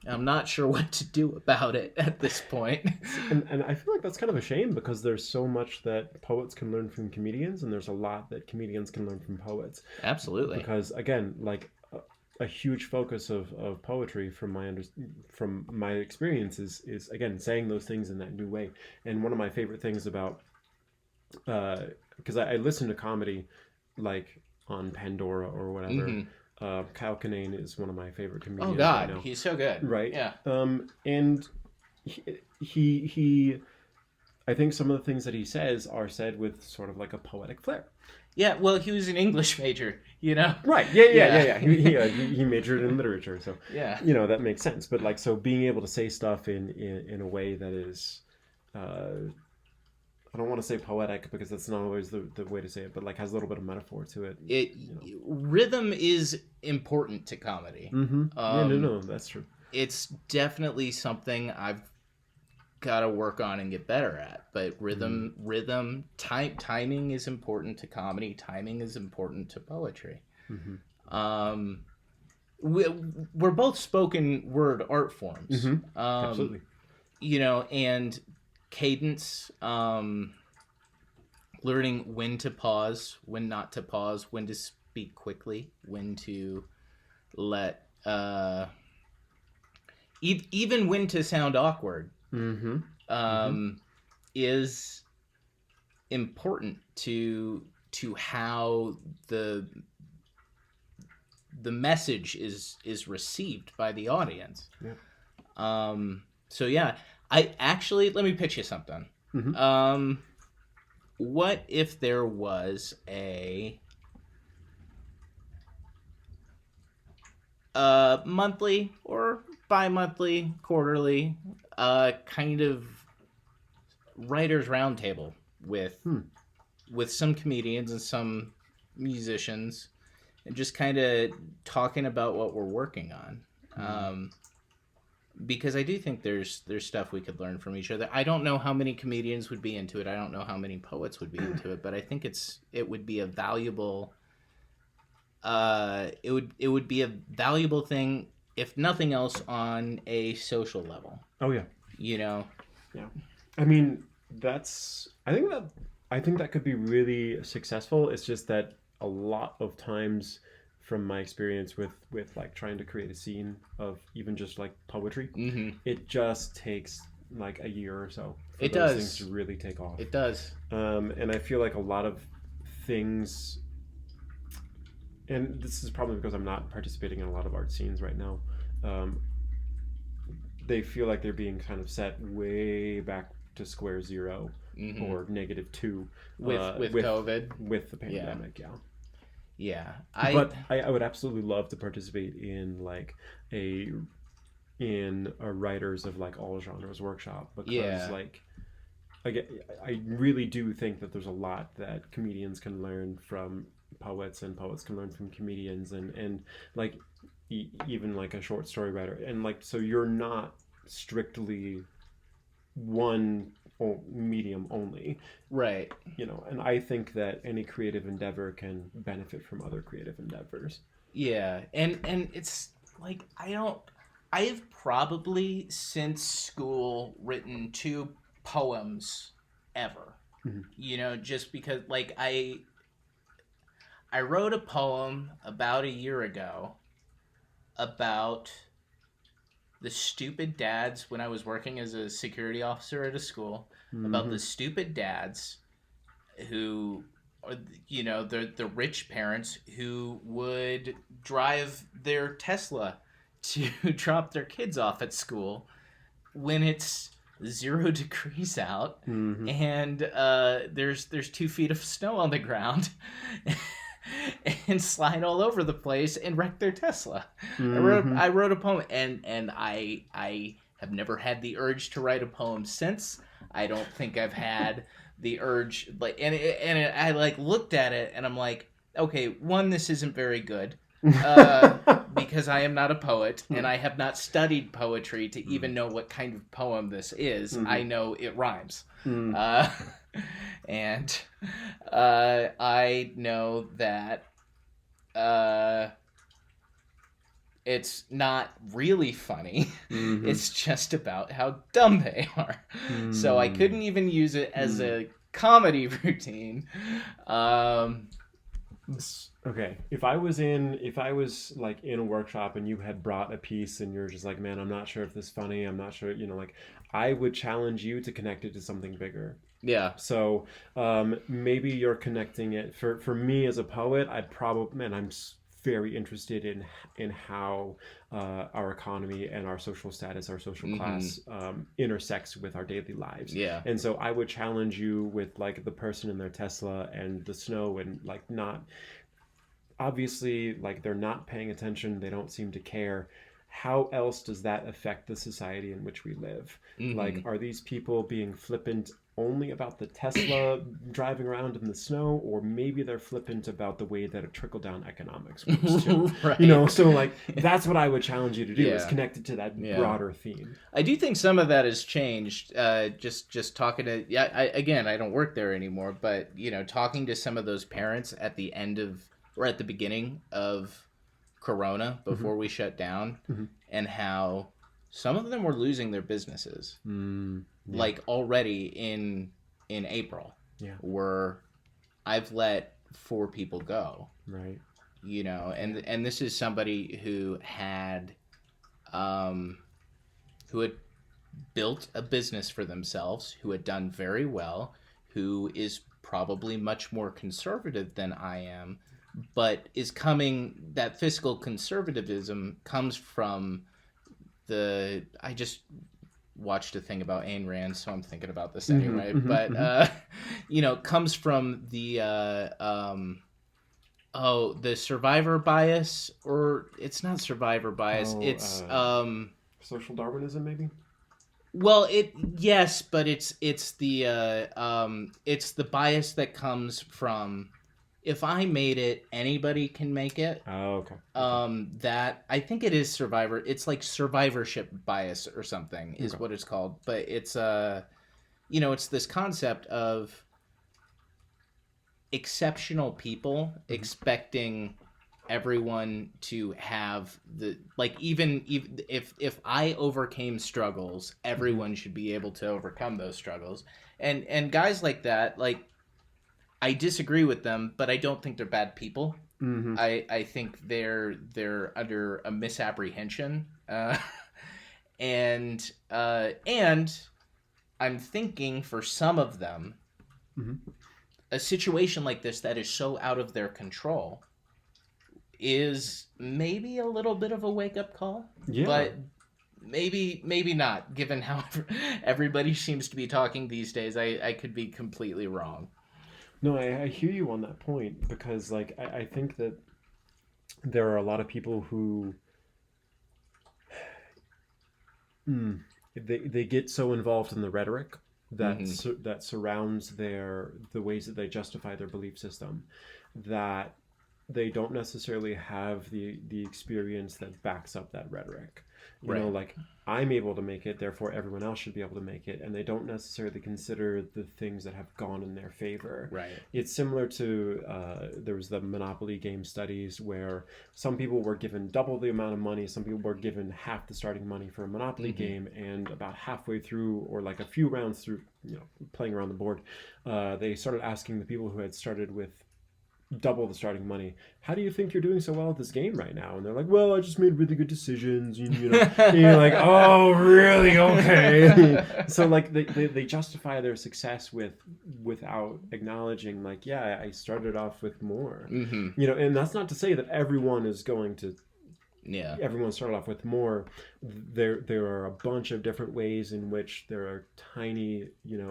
I'm not sure what to do about it at this point. And I feel like that's kind of a shame, because there's so much that poets can learn from comedians, and there's a lot that comedians can learn from poets. Absolutely. Because again, like a huge focus of poetry from my experience is again saying those things in that new way. And one of my favorite things about because I listen to comedy like on Pandora or whatever. Kyle Kinane is one of my favorite comedians. Oh God, right now. he's so good. Right. Yeah. And he I think some of the things that he says are said with sort of like a poetic flair. Yeah, well, he was an English major, you know? Right, yeah. He majored in literature, so, yeah, you know, that makes sense. But, like, so being able to say stuff in a way that is, I don't want to say poetic, because that's not always the way to say it, but, like, has a little bit of metaphor to it. Rhythm is important to comedy. No, that's true. It's definitely something I've got to work on and get better at, but timing is important to comedy. Timing is important to poetry. We're both spoken word art forms. Absolutely. You know, and cadence, learning when to pause, when not to pause, when to speak quickly, when to let even when to sound awkward. Is important to how the message is received by the audience. So yeah, I actually, let me pitch you something. What if there was a monthly or bi-monthly, quarterly, kind of writers roundtable with some comedians and some musicians, and just kind of talking about what we're working on. Because I do think there's stuff we could learn from each other. I don't know how many comedians would be into it. I don't know how many poets would be into it, but I think it would be a valuable. It would be a valuable thing, if nothing else, on a social level. Oh yeah. You know. Yeah. I mean, I think that could be really successful. It's just that a lot of times, from my experience with like trying to create a scene of even just like poetry, it just takes like a year or so for those things to really take off. It does. And I feel like a lot of things, and this is probably because I'm not participating in a lot of art scenes right now, they feel like they're being kind of set way back to square zero or -2 with COVID, with the pandemic. Yeah. But I would absolutely love to participate in like a writers of like all genres workshop, because like I really do think that there's a lot that comedians can learn from poets, and poets can learn from comedians, and like even like a short story writer, and like, so you're not strictly one medium only, right? You know, and I think that any creative endeavor can benefit from other creative endeavors. Yeah, and it's like I have probably since school written 2 poems ever. You know, just because like I wrote a poem about a year ago about the stupid dads when I was working as a security officer at a school, about the stupid dads who, you know, the rich parents who would drive their Tesla to drop their kids off at school when it's 0 degrees out, Mm-hmm. and there's 2 feet of snow on the ground, and slide all over the place and wreck their Tesla. Mm-hmm. I wrote a poem, and I have never had the urge to write a poem since. I don't think I've had the urge, like, I like looked at it and I'm like, okay, one, this isn't very good. Uh, because I am not a poet and I have not studied poetry to even know what kind of poem this is. Mm-hmm. I know it rhymes. Mm. Uh, and I know that it's not really funny. Mm-hmm. It's just about how dumb they are. So I couldn't even use it as a comedy routine. Okay, if I was like in a workshop and you had brought a piece and you're just like, man, I'm not sure if this is funny, I'm not sure, like, I would challenge you to connect it to something bigger. Yeah. So maybe you're connecting it for me as a poet. I'd probably, man, very interested in how our economy and our social status, our social class intersects with our daily lives. Yeah. And so I would challenge you with like the person in their Tesla and the snow, and like, not obviously, like, they're not paying attention, they don't seem to care. How else does that affect the society in which we live? Like, are these people being flippant only about the Tesla driving around in the snow, or maybe they're flippant about the way that a trickle-down economics works too? Right. So like, that's what I would challenge you to do, is Yeah. connect it to that broader theme. I do think some of that has changed. Just talking to again, I don't work there anymore, but talking to some of those parents at the end of, or at the beginning of Corona, before we shut down, and how some of them were losing their businesses, like already in April. Yeah. Where I've let 4 people go. Right. And this is somebody who had built a business for themselves, who had done very well, who is probably much more conservative than I am, but that fiscal conservatism comes from I just watched a thing about Ayn Rand, so I'm thinking about this anyway, but comes from the the survivor bias, or it's not survivor bias, it's social Darwinism, maybe. Well, yes, but it's the bias that comes from, if I made it, anybody can make it. Oh, okay. That, I think it is survivor. It's like survivorship bias or something is what it's called. But it's it's this concept of exceptional people expecting everyone to have even if I overcame struggles, everyone should be able to overcome those struggles. And guys like that, like, I disagree with them, but I don't think they're bad people. I think they're under a misapprehension, and I'm thinking, for some of them, a situation like this that is so out of their control is maybe a little bit of a wake-up call. Yeah. But maybe not, given how everybody seems to be talking these days. I could be completely wrong. No, I hear you on that point, because like, I think that there are a lot of people who they get so involved in the rhetoric that that surrounds the ways that they justify their belief system, that they don't necessarily have the experience that backs up that rhetoric. Like, I'm able to make it, therefore everyone else should be able to make it, and they don't necessarily consider the things that have gone in their favor. Right. It's similar to there was the Monopoly game studies, where some people were given double the amount of money, some people were given half the starting money for a Monopoly game, and about halfway through, or like a few rounds through, playing around the board, they started asking the people who had started with double the starting money, how do you think you're doing so well at this game right now? And they're like, well, I just made really good decisions, and you're like, oh, really? Okay. So like, they justify their success without acknowledging, like, yeah, I started off with more. And that's not to say that everyone is going to Yeah. everyone started off with more. There are a bunch of different ways in which there are tiny,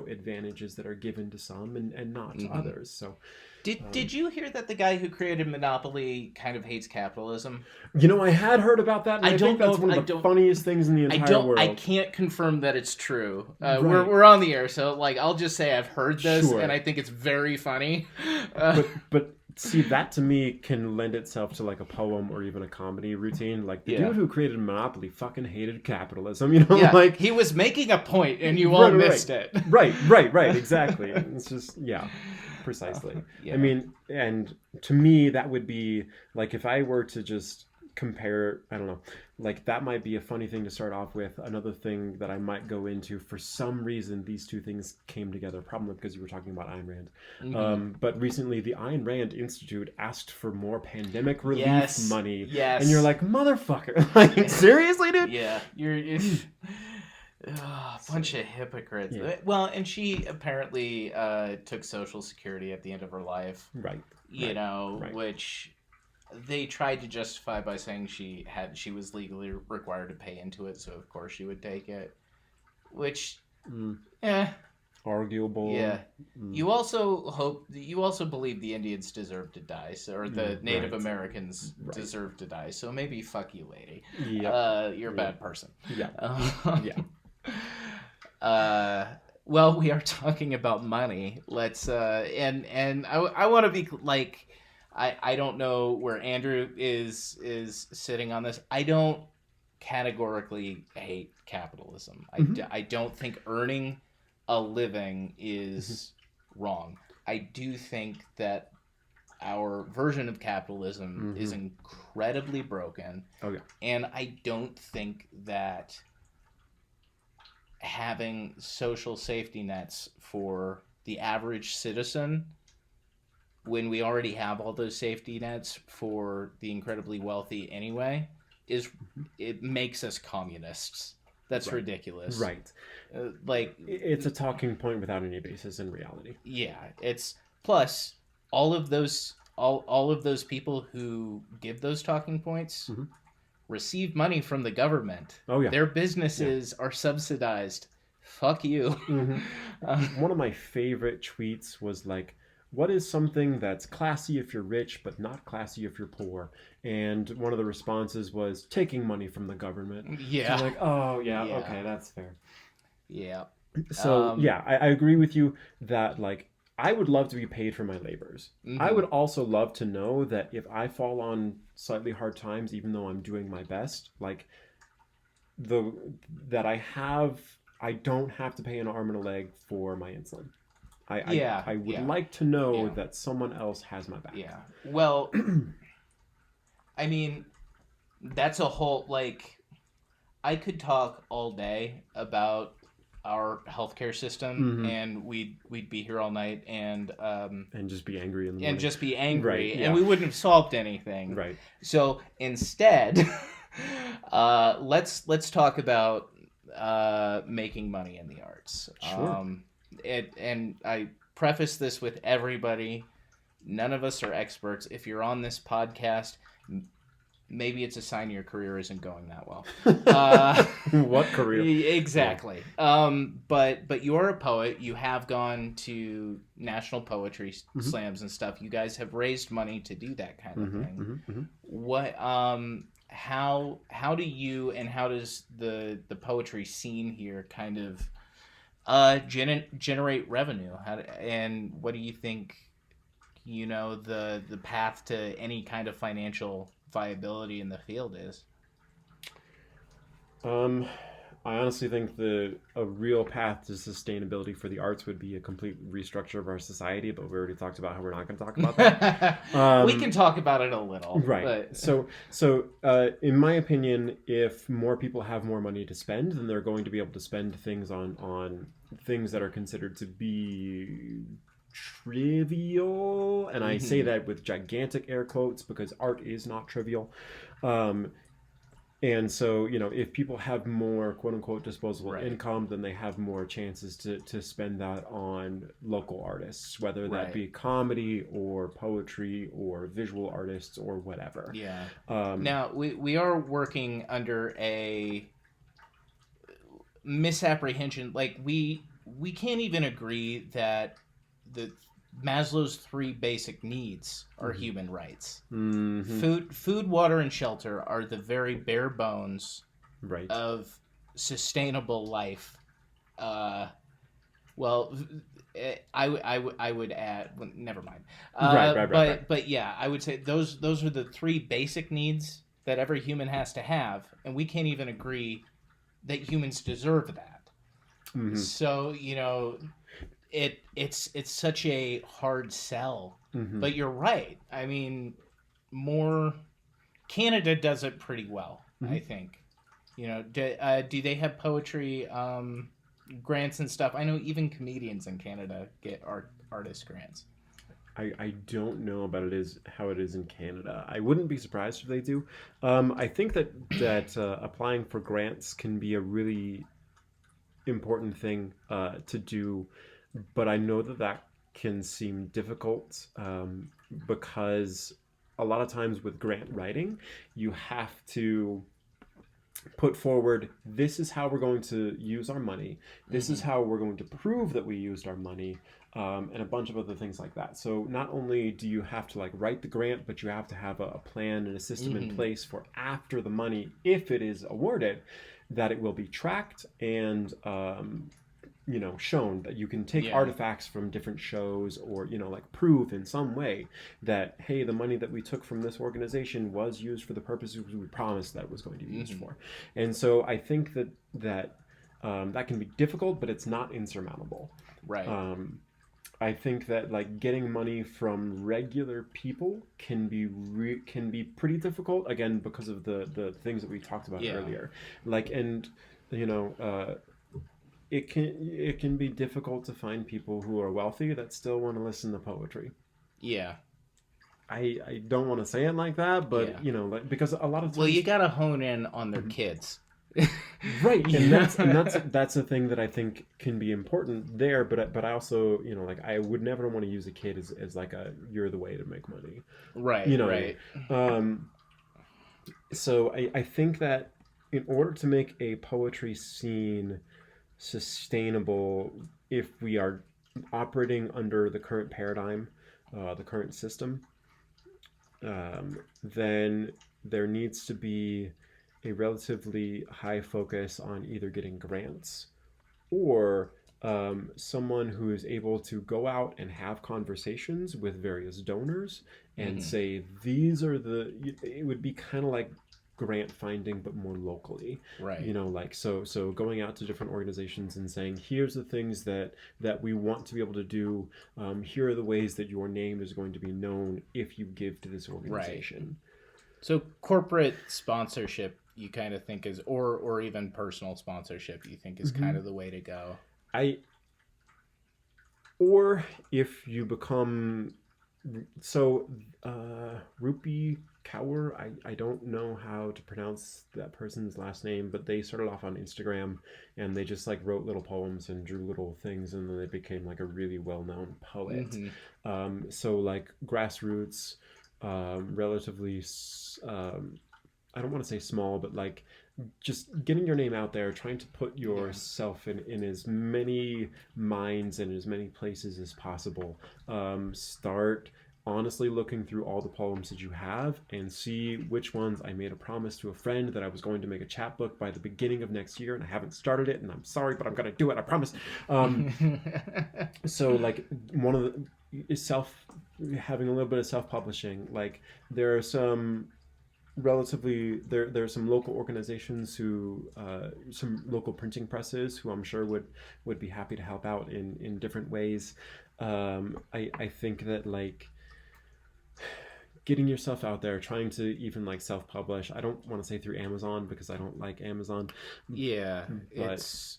advantages that are given to some and not to Hmm. others. So Did you hear that the guy who created Monopoly kind of hates capitalism? I had heard about that, and I I think don't know that's if one of the funniest things in the entire I world. can't confirm that it's true. Right. We're on the air, so like I'll just say I've heard this, Sure. and I think it's very funny. But see, that to me can lend itself to like a poem or even a comedy routine. Like the Yeah. dude who created Monopoly fucking hated capitalism. Yeah, like he was making a point, and you all missed it. Right. Exactly. It's just precisely. Yeah. I mean, and to me, that would be like if I were to just compare, I don't know, like that might be a funny thing to start off with. Another thing that I might go into, for some reason, these two things came together, probably because you were talking about Ayn Rand. Mhm. But recently, the Ayn Rand Institute asked for more pandemic relief Yes. money. Yes. And you're like, motherfucker. Like, seriously, dude? Yeah, you're a bunch of hypocrites. Yeah. Well, and she apparently took Social Security at the end of her life. Right. Right. Which they tried to justify by saying she was legally required to pay into it, so of course she would take it. Which, Arguable. yeah. You also believe the Indians deserve to die, or the Native Americans deserve to die. So maybe fuck you, lady. Yep. You're a bad person. Yeah. Well, we are talking about money. Let's and I want to be like, I don't know where Andrew is sitting on this. I don't categorically hate capitalism. I don't think earning a living is wrong. I do think that our version of capitalism is incredibly broken. Oh yeah. And I don't think that having social safety nets for the average citizen, when we already have all those safety nets for the incredibly wealthy anyway, it makes us communists. That's ridiculous. Right. Like, it's a talking point without any basis in reality. Yeah, it's plus all of those people who give those talking points receive money from the government. Oh yeah. Their businesses are subsidized. Fuck you. One of my favorite tweets was like, what is something that's classy if you're rich but not classy if you're poor? And one of the responses was taking money from the government. Yeah. So like, oh yeah, okay, that's fair. Yeah. So I agree with you that like I would love to be paid for my labors. I would also love to know that if I fall on slightly hard times, even though I'm doing my best, like that I don't have to pay an arm and a leg for my insulin. I would like to know that someone else has my back. Yeah. Well, I mean, that's a whole, like, I could talk all day about our healthcare system, and we'd be here all night, and just be angry in the morning. Right, and we wouldn't have solved anything. Right. So instead, let's talk about making money in the arts. Sure. And I preface this with everybody. None of us are experts. If you're on this podcast, maybe it's a sign your career isn't going that well. What career? Exactly. But you're a poet. You have gone to national poetry slams and stuff. You guys have raised money to do that kind of thing. What? How do you and how does the poetry scene here kind of generate revenue? And what do you think? The path to any kind of financial viability in the field is? I honestly think a real path to sustainability for the arts would be a complete restructure of our society, but we already talked about how we're not going to talk about that. We can talk about it a little. Right. But... So in my opinion, if more people have more money to spend, then they're going to be able to spend things on things that are considered to be trivial. And I say that with gigantic air quotes because art is not trivial. And so, if people have more quote unquote disposable Right. income, then they have more chances to spend that on local artists, whether that Right. be comedy or poetry or visual artists or whatever. Yeah. Um, Now we are working under a misapprehension. Like we can't even agree that the Maslow's three basic needs are mhm, human rights. mhm, Food, water, and shelter are the very bare bones right. of sustainable life. Uh, well, I would add. Well, never mind. Right, right, right, right. But yeah, I would say those are the three basic needs that every human has to have, and we can't even agree that humans deserve that. Hmm. So it's such a hard sell. Hmm. But you're right. I mean, more Canada does it pretty well, I Hmm. think. Do they have poetry grants and stuff? I know even comedians in Canada get artist grants. I don't know about how it is in Canada. I wouldn't be surprised if they do. I think that applying for grants can be a really important thing to do, but I know that can seem difficult because a lot of times with grant writing, you have to put forward, this is how we're going to use our money, this is Mm-hmm. how we're going to prove that we used our money, and a bunch of other things like that. So not only do you have to like write the grant, but you have to have a plan and a system in Mm-hmm. place for after the money, if it is awarded, that it will be tracked and shown that you can take Yeah. artifacts from different shows, or like prove in some way that, hey, the money that we took from this organization was used for the purposes we promised that it was going to be used Mm-hmm. for. And so I think that can be difficult, but it's not insurmountable. Right. um, I think that like getting money from regular people can be pretty difficult, again because of the things that we talked about Yeah. earlier. Like, and you know it can be difficult to find people who are wealthy that still want to listen to poetry. Yeah. I don't want to say it like that, Yeah. but like, because a lot of Well, you times. gotta hone in on their Mhm. kids. Right, and that's and Yeah. that's a thing that I think can be important there, but I also, like, I would never want to use a kid as like a, you're the way to make money. Right. You know what I mean? Right. So I think that in order to make a poetry scene sustainable, if we are operating under the current paradigm, the current system, then there needs to be a relatively high focus on either getting grants or someone who is able to go out and have conversations with various donors and Mm-hmm. say, these are it would be kind of like grant finding but more locally. Right. Like, so going out to different organizations and saying, here's the things that we want to be able to do. Here are the ways that your name is going to be known if you give to this Right. organization. So corporate sponsorship, you kind of think is, or even personal sponsorship, you think is kind Mm-hmm. of the way to go. I Or if you become, so Rupi Kaur, I don't know how to pronounce that person's last name, but they started off on Instagram and they just like wrote little poems and drew little things, and then they became like a really well-known poet. Mm-hmm. So like grassroots, relatively I don't want to say small, but like just getting your name out there, trying to put Yeah. yourself in as many minds and as many places as possible. Start honestly looking through all the poems that you have and see which ones. I made a promise to a friend that I was going to make a chapbook by the beginning of next year, and I haven't started it, and I'm sorry, but I'm going to do it, I promise. So like, one of the is having a little bit of self-publishing. Like, there are some there are some local organizations who, some local printing presses who I'm sure would be happy to help out in different ways. I think that like getting yourself out there, trying to even like self-publish. I don't want to say through Amazon because I don't like Amazon, Yeah, but it's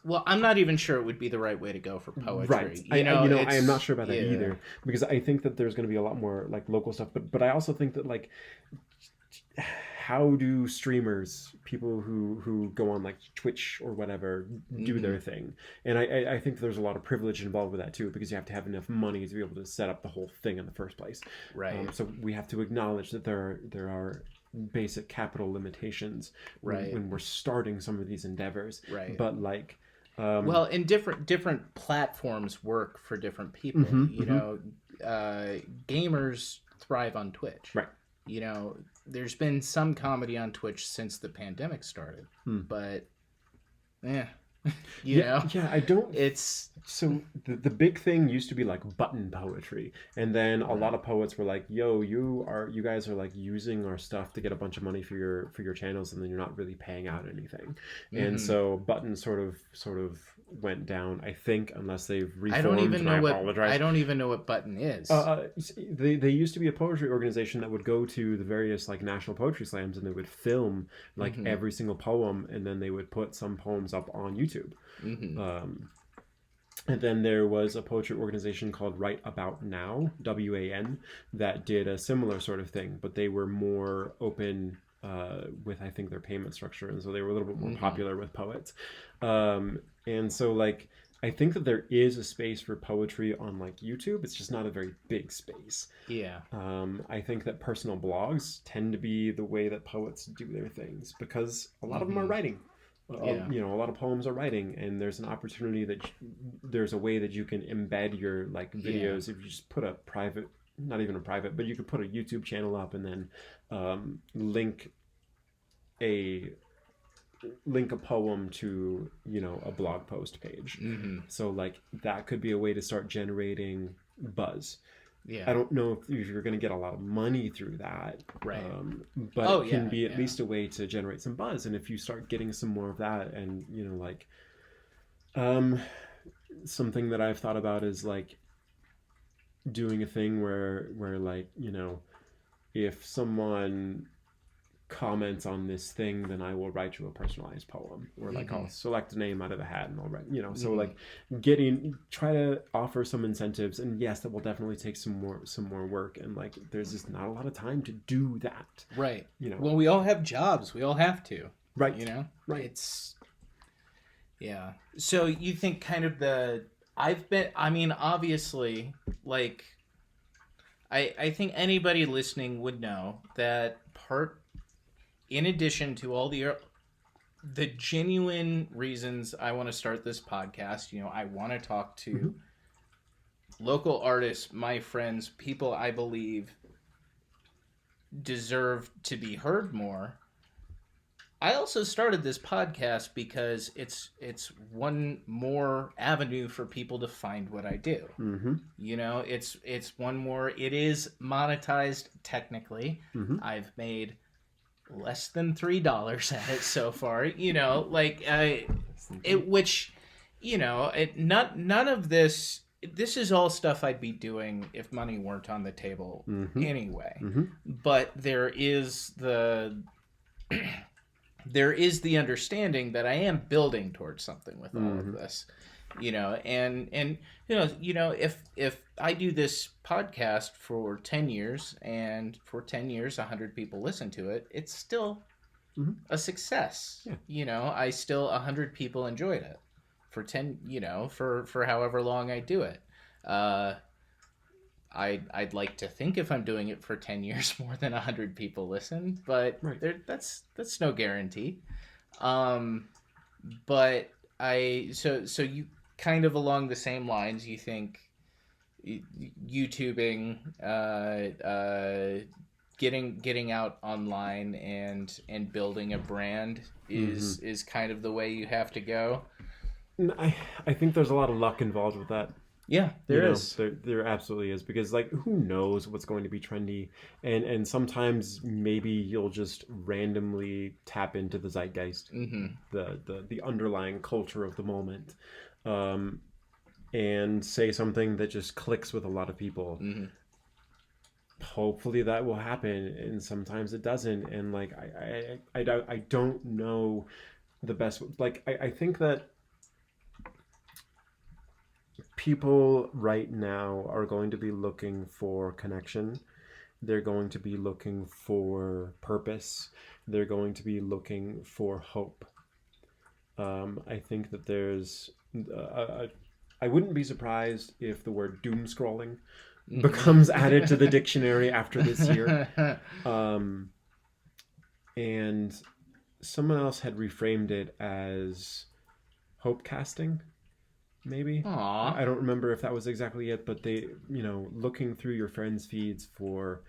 well, I'm not even sure it would be the right way to go for right. poetry. I am not It's sure about that yeah. either, because I think that there's going to be a lot more like local stuff, but I also think that like how do streamers, people who go on like Twitch or whatever, do their thing? And I think there's a lot of privilege involved with that too, because you have to have enough money to be able to set up the whole thing in the first place. Right. So we have to acknowledge that there are basic capital limitations when we're starting some of these endeavors. Right. But like, well, and different platforms work for different people. You know, gamers thrive on Twitch. Right. You know, there's been some comedy on Twitch since the pandemic started, but you know, I don't. It's so the big thing used to be like button poetry, and then a lot of poets were like, "Yo, you guys are like using our stuff to get a bunch of money for your channels, and then you're not really paying out anything." And so button sort of went down, I think, unless they've reformed. I don't even know what button is. They used to be a poetry organization that would go to the various like national poetry slams, and they would film like every single poem, and then they would put some poems up on YouTube. And then there was a poetry organization called Write About Now, WAN, that did a similar sort of thing, but they were more open with, I think, their payment structure, and so they were a little bit more popular with poets. And so like I think that there is a space for poetry on like YouTube. It's just not a very big space. Yeah. I think that personal blogs tend to be the way that poets do their things, because a lot of them are writing. You know, a lot of poems are writing, and there's an opportunity that there's a way that you can embed your like videos. If you just put a private, not even a private, but you could put a YouTube channel up and then link a poem to, you know, a blog post page. So like that could be a way to start generating buzz. I don't know if you're going to get a lot of money through that, right? But it can be at least a way to generate some buzz. And if you start getting some more of that, and you know, like something that I've thought about is like doing a thing where like, you know, if someone comments on this thing, then I will write you a personalized poem, or like I'll select a name out of the hat and I'll write, you know. So like try to offer some incentives, and yes, that will definitely take some more work, and like there's just not a lot of time to do that, right? You know, well, we all have jobs, we all have to, right? You know, right? It's so you think kind of I mean obviously, like I think anybody listening would know that in addition to all the genuine reasons I want to start this podcast, you know, I want to talk to local artists, my friends, people I believe deserve to be heard more. I also started this podcast because it's one more avenue for people to find what I do. You know, it's one more. It is monetized technically. I've made less than $3 at it so far, you know, like which, you know, none of this is all stuff I'd be doing if money weren't on the table anyway. But there is the understanding that I am building towards something with all of this, you know, and you know, if I do this podcast for 10 years, and for 10 years 100 people listen to it, it's still a success. You know, 100 people enjoyed it for 10, you know, for however long I do it. I'd like to think if I'm doing it for 10 years, more than 100 people listen, but that's no guarantee. But so you kind of along the same lines, you think YouTubing, getting out online and building a brand is kind of the way you have to go. I think there's a lot of luck involved with that. Yeah, there is. There absolutely is, because like who knows what's going to be trendy, and sometimes maybe you'll just randomly tap into the zeitgeist, the underlying culture of the moment, and say something that just clicks with a lot of people. Hopefully that will happen, and sometimes it doesn't. And like I don't know the best. Like I think that people right now are going to be looking for connection, They're going to be looking for purpose. They're going to be looking for hope. I think that there's. I wouldn't be surprised if the word doom scrolling becomes added to the dictionary after this year. And someone else had reframed it as hope casting, maybe. Aww. I don't remember if that was exactly it, but they, looking through your friends' feeds for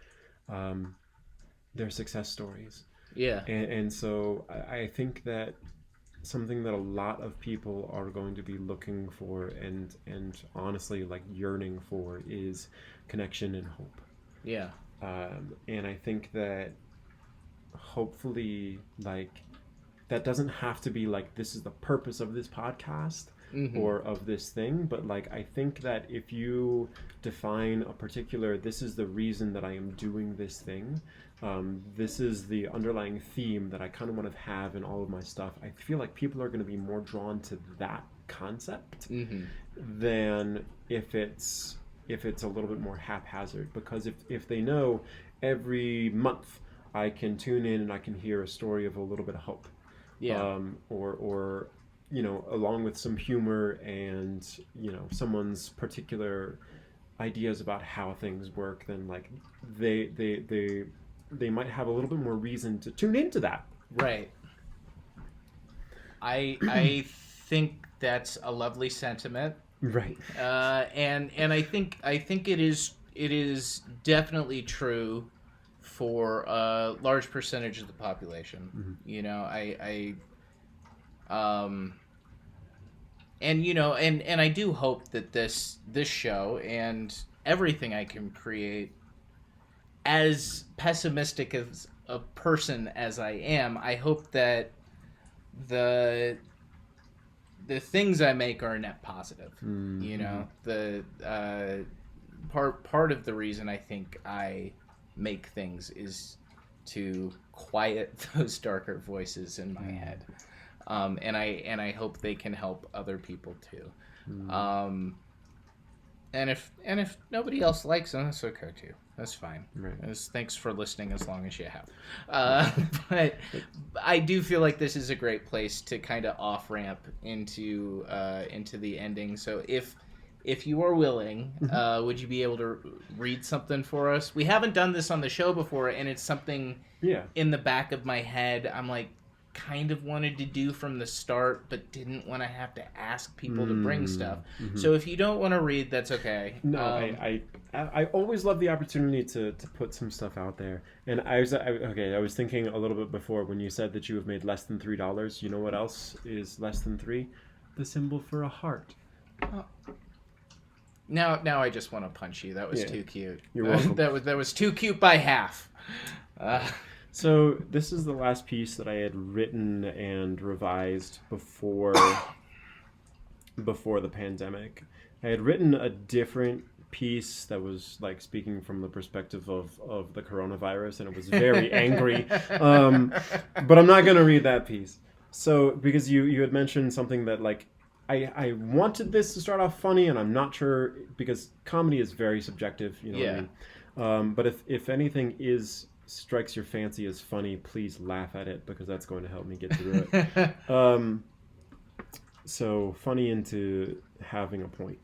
their success stories. Yeah. And so I think that something that a lot of people are going to be looking for and honestly like yearning for is connection and hope. Yeah. And I think that hopefully like that doesn't have to be like this is the purpose of this podcast or of this thing, but like I think that if you define a particular this is the reason that I am doing this thing, this is the underlying theme that I kind of want to have in all of my stuff, I feel like people are going to be more drawn to that concept than if it's a little bit more haphazard, because if they know every month I can tune in and I can hear a story of a little bit of hope, or along with some humor and someone's particular ideas about how things work, then like they might have a little bit more reason to tune into that. Right. I think that's a lovely sentiment. Right. And I think it is definitely true for a large percentage of the population. And I do hope that this show and everything I can create, as pessimistic as a person as I am, I hope that the things I make are net positive. The part of the reason I think I make things is to quiet those darker voices in my head, and I hope they can help other people too. And if nobody else likes them, that's okay too. That's fine. Right. Thanks for listening as long as you have. But I do feel like this is a great place to kind of off ramp into the ending. So if you are willing, would you be able to read something for us? We haven't done this on the show before, and it's something in the back of my head I'm like kind of wanted to do from the start, but didn't want to have to ask people to bring stuff. So if you don't want to read, that's okay. No, I always love the opportunity to put some stuff out there. And I was thinking a little bit before when you said that you have made less than $3. You know what else is less than 3? The symbol for a heart. Now I just want to punch you. That was too cute. You're welcome. That was too cute by half. So this is the last piece that I had written and revised before the pandemic. I had written a different piece that was like speaking from the perspective of the coronavirus, and it was very angry. But I'm not going to read that piece. So because you had mentioned something that like I wanted this to start off funny, and I'm not sure, because comedy is very subjective, what I mean? But if anything strikes your fancy as funny, please laugh at it, because that's going to help me get through it. So funny into having a point.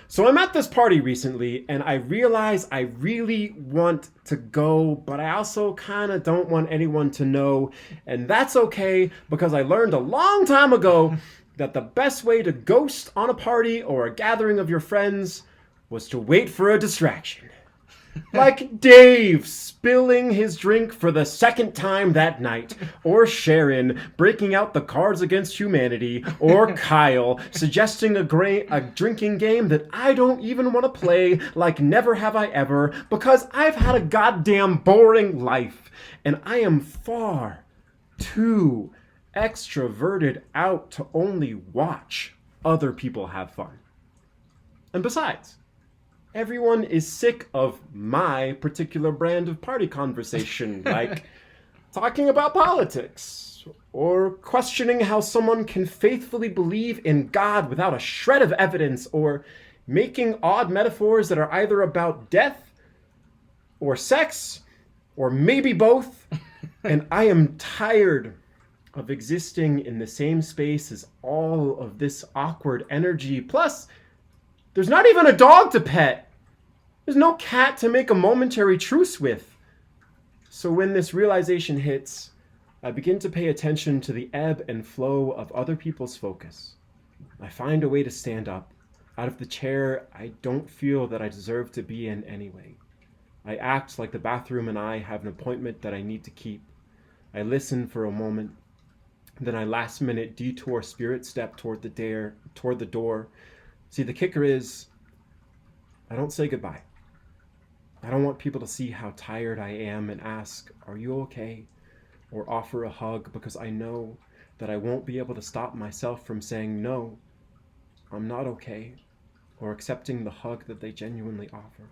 So I'm at this party recently, and I realize I really want to go, but I also kind of don't want anyone to know, and that's okay, because I learned a long time ago that the best way to ghost on a party or a gathering of your friends was to wait for a distraction. Like Dave spilling his drink for the second time that night, or Sharon breaking out the Cards Against Humanity, or Kyle suggesting a drinking game that I don't even want to play, like Never Have I Ever, because I've had a goddamn boring life, and I am far too extroverted out to only watch other people have fun. And besides, everyone is sick of my particular brand of party conversation, like talking about politics, or questioning how someone can faithfully believe in God without a shred of evidence, or making odd metaphors that are either about death or sex, or maybe both. And I am tired of existing in the same space as all of this awkward energy. Plus, there's not even a dog to pet. There's no cat to make a momentary truce with. So when this realization hits, I begin to pay attention to the ebb and flow of other people's focus. I find a way to stand up out of the chair I don't feel that I deserve to be in anyway. I act like the bathroom and I have an appointment that I need to keep. I listen for a moment. Then I last minute detour spirit step toward the door. See, the kicker is, I don't say goodbye. I don't want people to see how tired I am and ask, "Are you okay?" or offer a hug, because I know that I won't be able to stop myself from saying, "No, I'm not okay," or accepting the hug that they genuinely offer.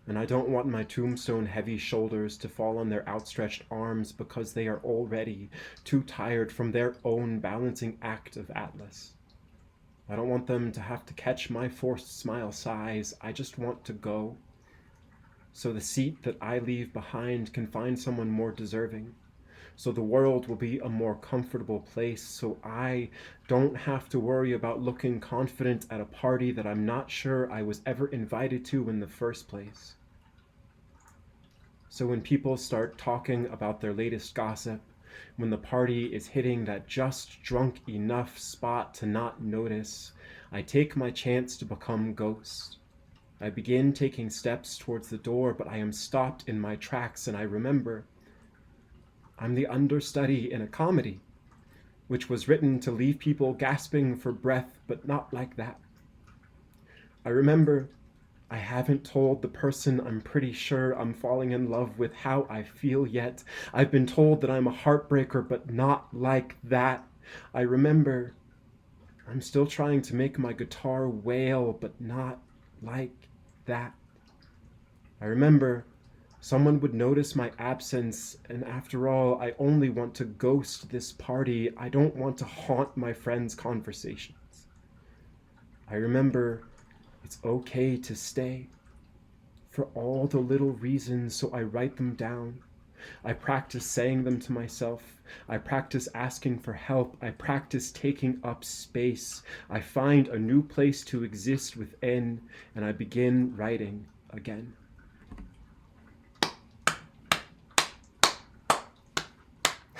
And I don't want my tombstone heavy shoulders to fall on their outstretched arms because they are already too tired from their own balancing act of Atlas. I don't want them to have to catch my forced smile sighs. I just want to go, so the seat that I leave behind can find someone more deserving, so the world will be a more comfortable place, so I don't have to worry about looking confident at a party that I'm not sure I was ever invited to in the first place. So when people start talking about their latest gossip, when the party is hitting that just drunk enough spot to not notice, I take my chance to become ghost. I begin taking steps towards the door, but I am stopped in my tracks, and I remember I'm the understudy in a comedy, which was written to leave people gasping for breath, but not like that. I remember I haven't told the person I'm pretty sure I'm falling in love with how I feel yet. I've been told that I'm a heartbreaker, but not like that. I remember I'm still trying to make my guitar wail, but not like that. I remember someone would notice my absence, and after all, I only want to ghost this party. I don't want to haunt my friends' conversations. I remember it's okay to stay for all the little reasons, so I write them down. I practice saying them to myself. I practice asking for help. I practice taking up space. I find a new place to exist within, and I begin writing again.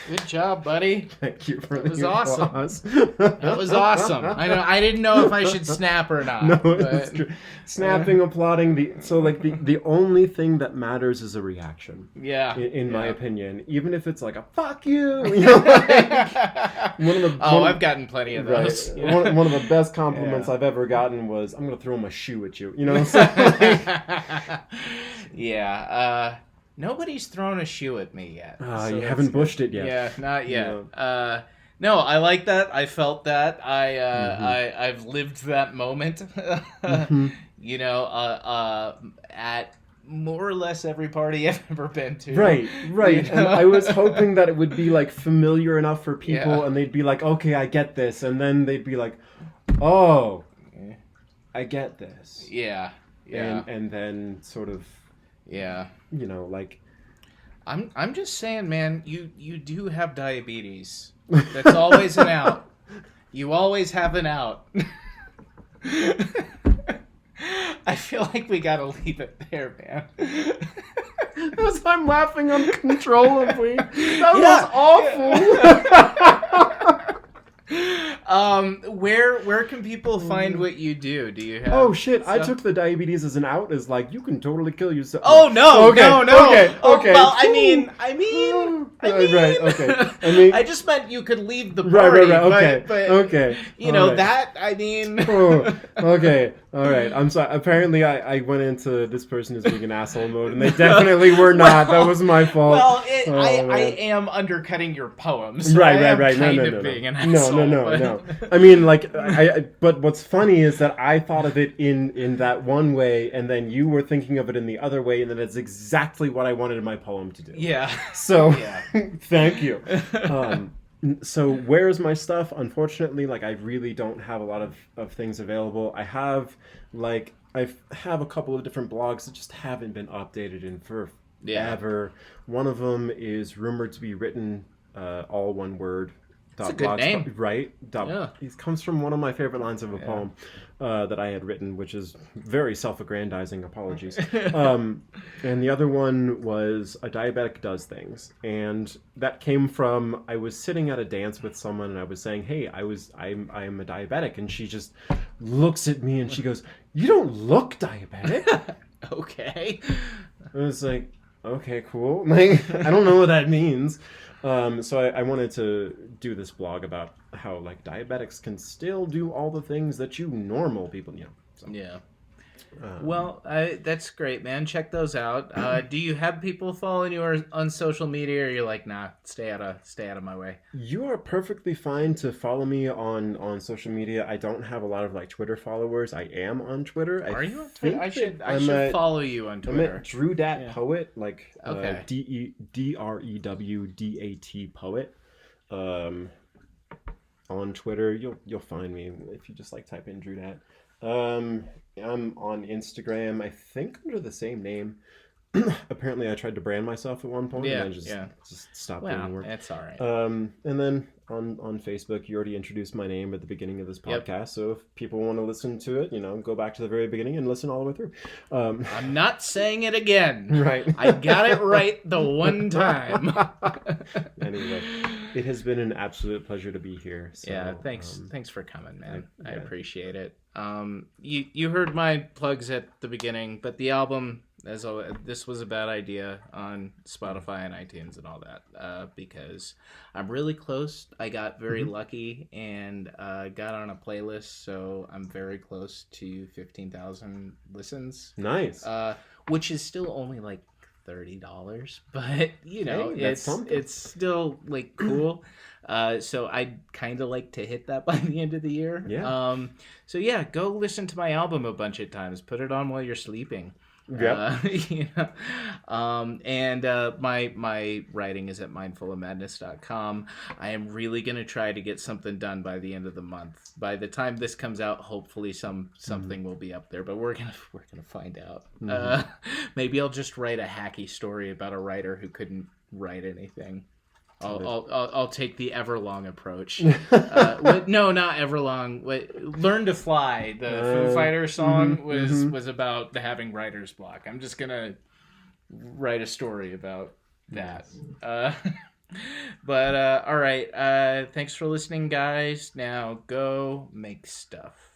Good job, buddy. Thank you for That was the awesome. applause. That was awesome. I didn't know if I should snap or not. No, but... it's true. Snapping, applauding. The only thing that matters is a reaction. Yeah. In my opinion, even if it's like a "fuck you," you know, like, I've gotten plenty of those. Right. Yeah. One of the best compliments I've ever gotten was, "I'm gonna throw my shoe at you." You know. So, like, yeah. Nobody's thrown a shoe at me yet. So you haven't bushed it yet. Yeah, not yet. No. No, I like that. I felt that. I've lived that moment. Mm-hmm. You know, at more or less every party I've ever been to. Right. You And know? I was hoping that it would be like familiar enough for people, Yeah. and they'd be like, "Okay, I get this," and then they'd be like, "Oh, I get this." Yeah. And then sort of, Yeah. you know, like, I'm just saying, man, you do have diabetes. That's always an out. You always have an out. I feel like we gotta leave it there, man. because I'm laughing uncontrollably. That was awful. Where can people find what you do? Do you have? Oh shit! I stuff? took the diabetes as an out, as like, you can totally kill yourself. Oh no! Okay, No! okay, Oh, okay. well, I mean. Right, okay. I mean, I just meant you could leave the right, party. okay, but, okay. You know All right. that. I mean. Oh, okay, all right. I'm sorry. Apparently, I went into this person is being an asshole mode, and they definitely were not. That was my fault. Well, I man. am undercutting your poems. So Right. I am No, kind no, of no, being an no, asshole, no. but- I mean, like, but what's funny is that I thought of it in that one way, and then you were thinking of it in the other way, and then it's exactly what I wanted my poem to do. Yeah. So, Yeah. thank you. So where's my stuff? Unfortunately, like, I really don't have a lot of things available. I have like I have a couple of different blogs that just haven't been updated in Yeah. forever. One of them is rumored to be written, all one word. It's a good name. Right? Yeah. It comes from one of my favorite lines of a Yeah. poem that I had written, which is very self-aggrandizing. Apologies. And the other one was A Diabetic Does Things, and that came from, I was sitting at a dance with someone, and I was saying, "Hey, I'm a diabetic," and she just looks at me and she goes, "You don't look diabetic." Okay. I was like, okay, cool. Like, I don't know what that means. So I wanted to do this blog about how like diabetics can still do all the things that you normal people, So, Yeah. um, Well, that's great, man. Check those out. Do you have people following you on social media, or you're like, nah, stay out of my way? you are perfectly fine to follow me on social media. I don't have a lot of like Twitter followers. I am on Twitter. Are you on Twitter? I I'm should follow you on I'm Twitter. at Drew Dat Yeah. Poet, like Okay. DREWDAT Poet. On Twitter, you'll find me if you just like type in Drew Dat. I'm on Instagram, I think under the same name. Apparently, I tried to brand myself at one point, Yeah, and I yeah. just stopped Well, doing work. that's all right. And then on Facebook, you already introduced my name at the beginning of this Yep. podcast. So if people want to listen to it, go back to the very beginning and listen all the way through. I'm not saying it again. Right. I got it right the one time. Anyway, it has been an absolute pleasure to be here. So, Yeah, thanks for coming, man. I yeah. appreciate it. You heard my plugs at the beginning, but the album, as always, this was a bad idea on Spotify and iTunes and all that, because I'm really close. I got very lucky and got on a playlist, so I'm very close to 15,000 listens. Nice. Which is still only like $30, but Hey, that's something. it's still like cool. So I'd kind of like to hit that by the end of the year. Yeah. So yeah, go listen to my album a bunch of times. Put it on while you're sleeping. Yep. And my writing is at mindfulofmadness.com. I am really gonna try to get something done by the end of the month. By the time this comes out, hopefully something will be up there. But we're gonna find out. Maybe I'll just write a hacky story about a writer who couldn't write anything. I'll take the Everlong approach. No, not Everlong. Learn to Fly, the Foo Fighters song, was about having writer's block. I'm just gonna write a story about that. But all right. Thanks for listening, guys. Now go make stuff.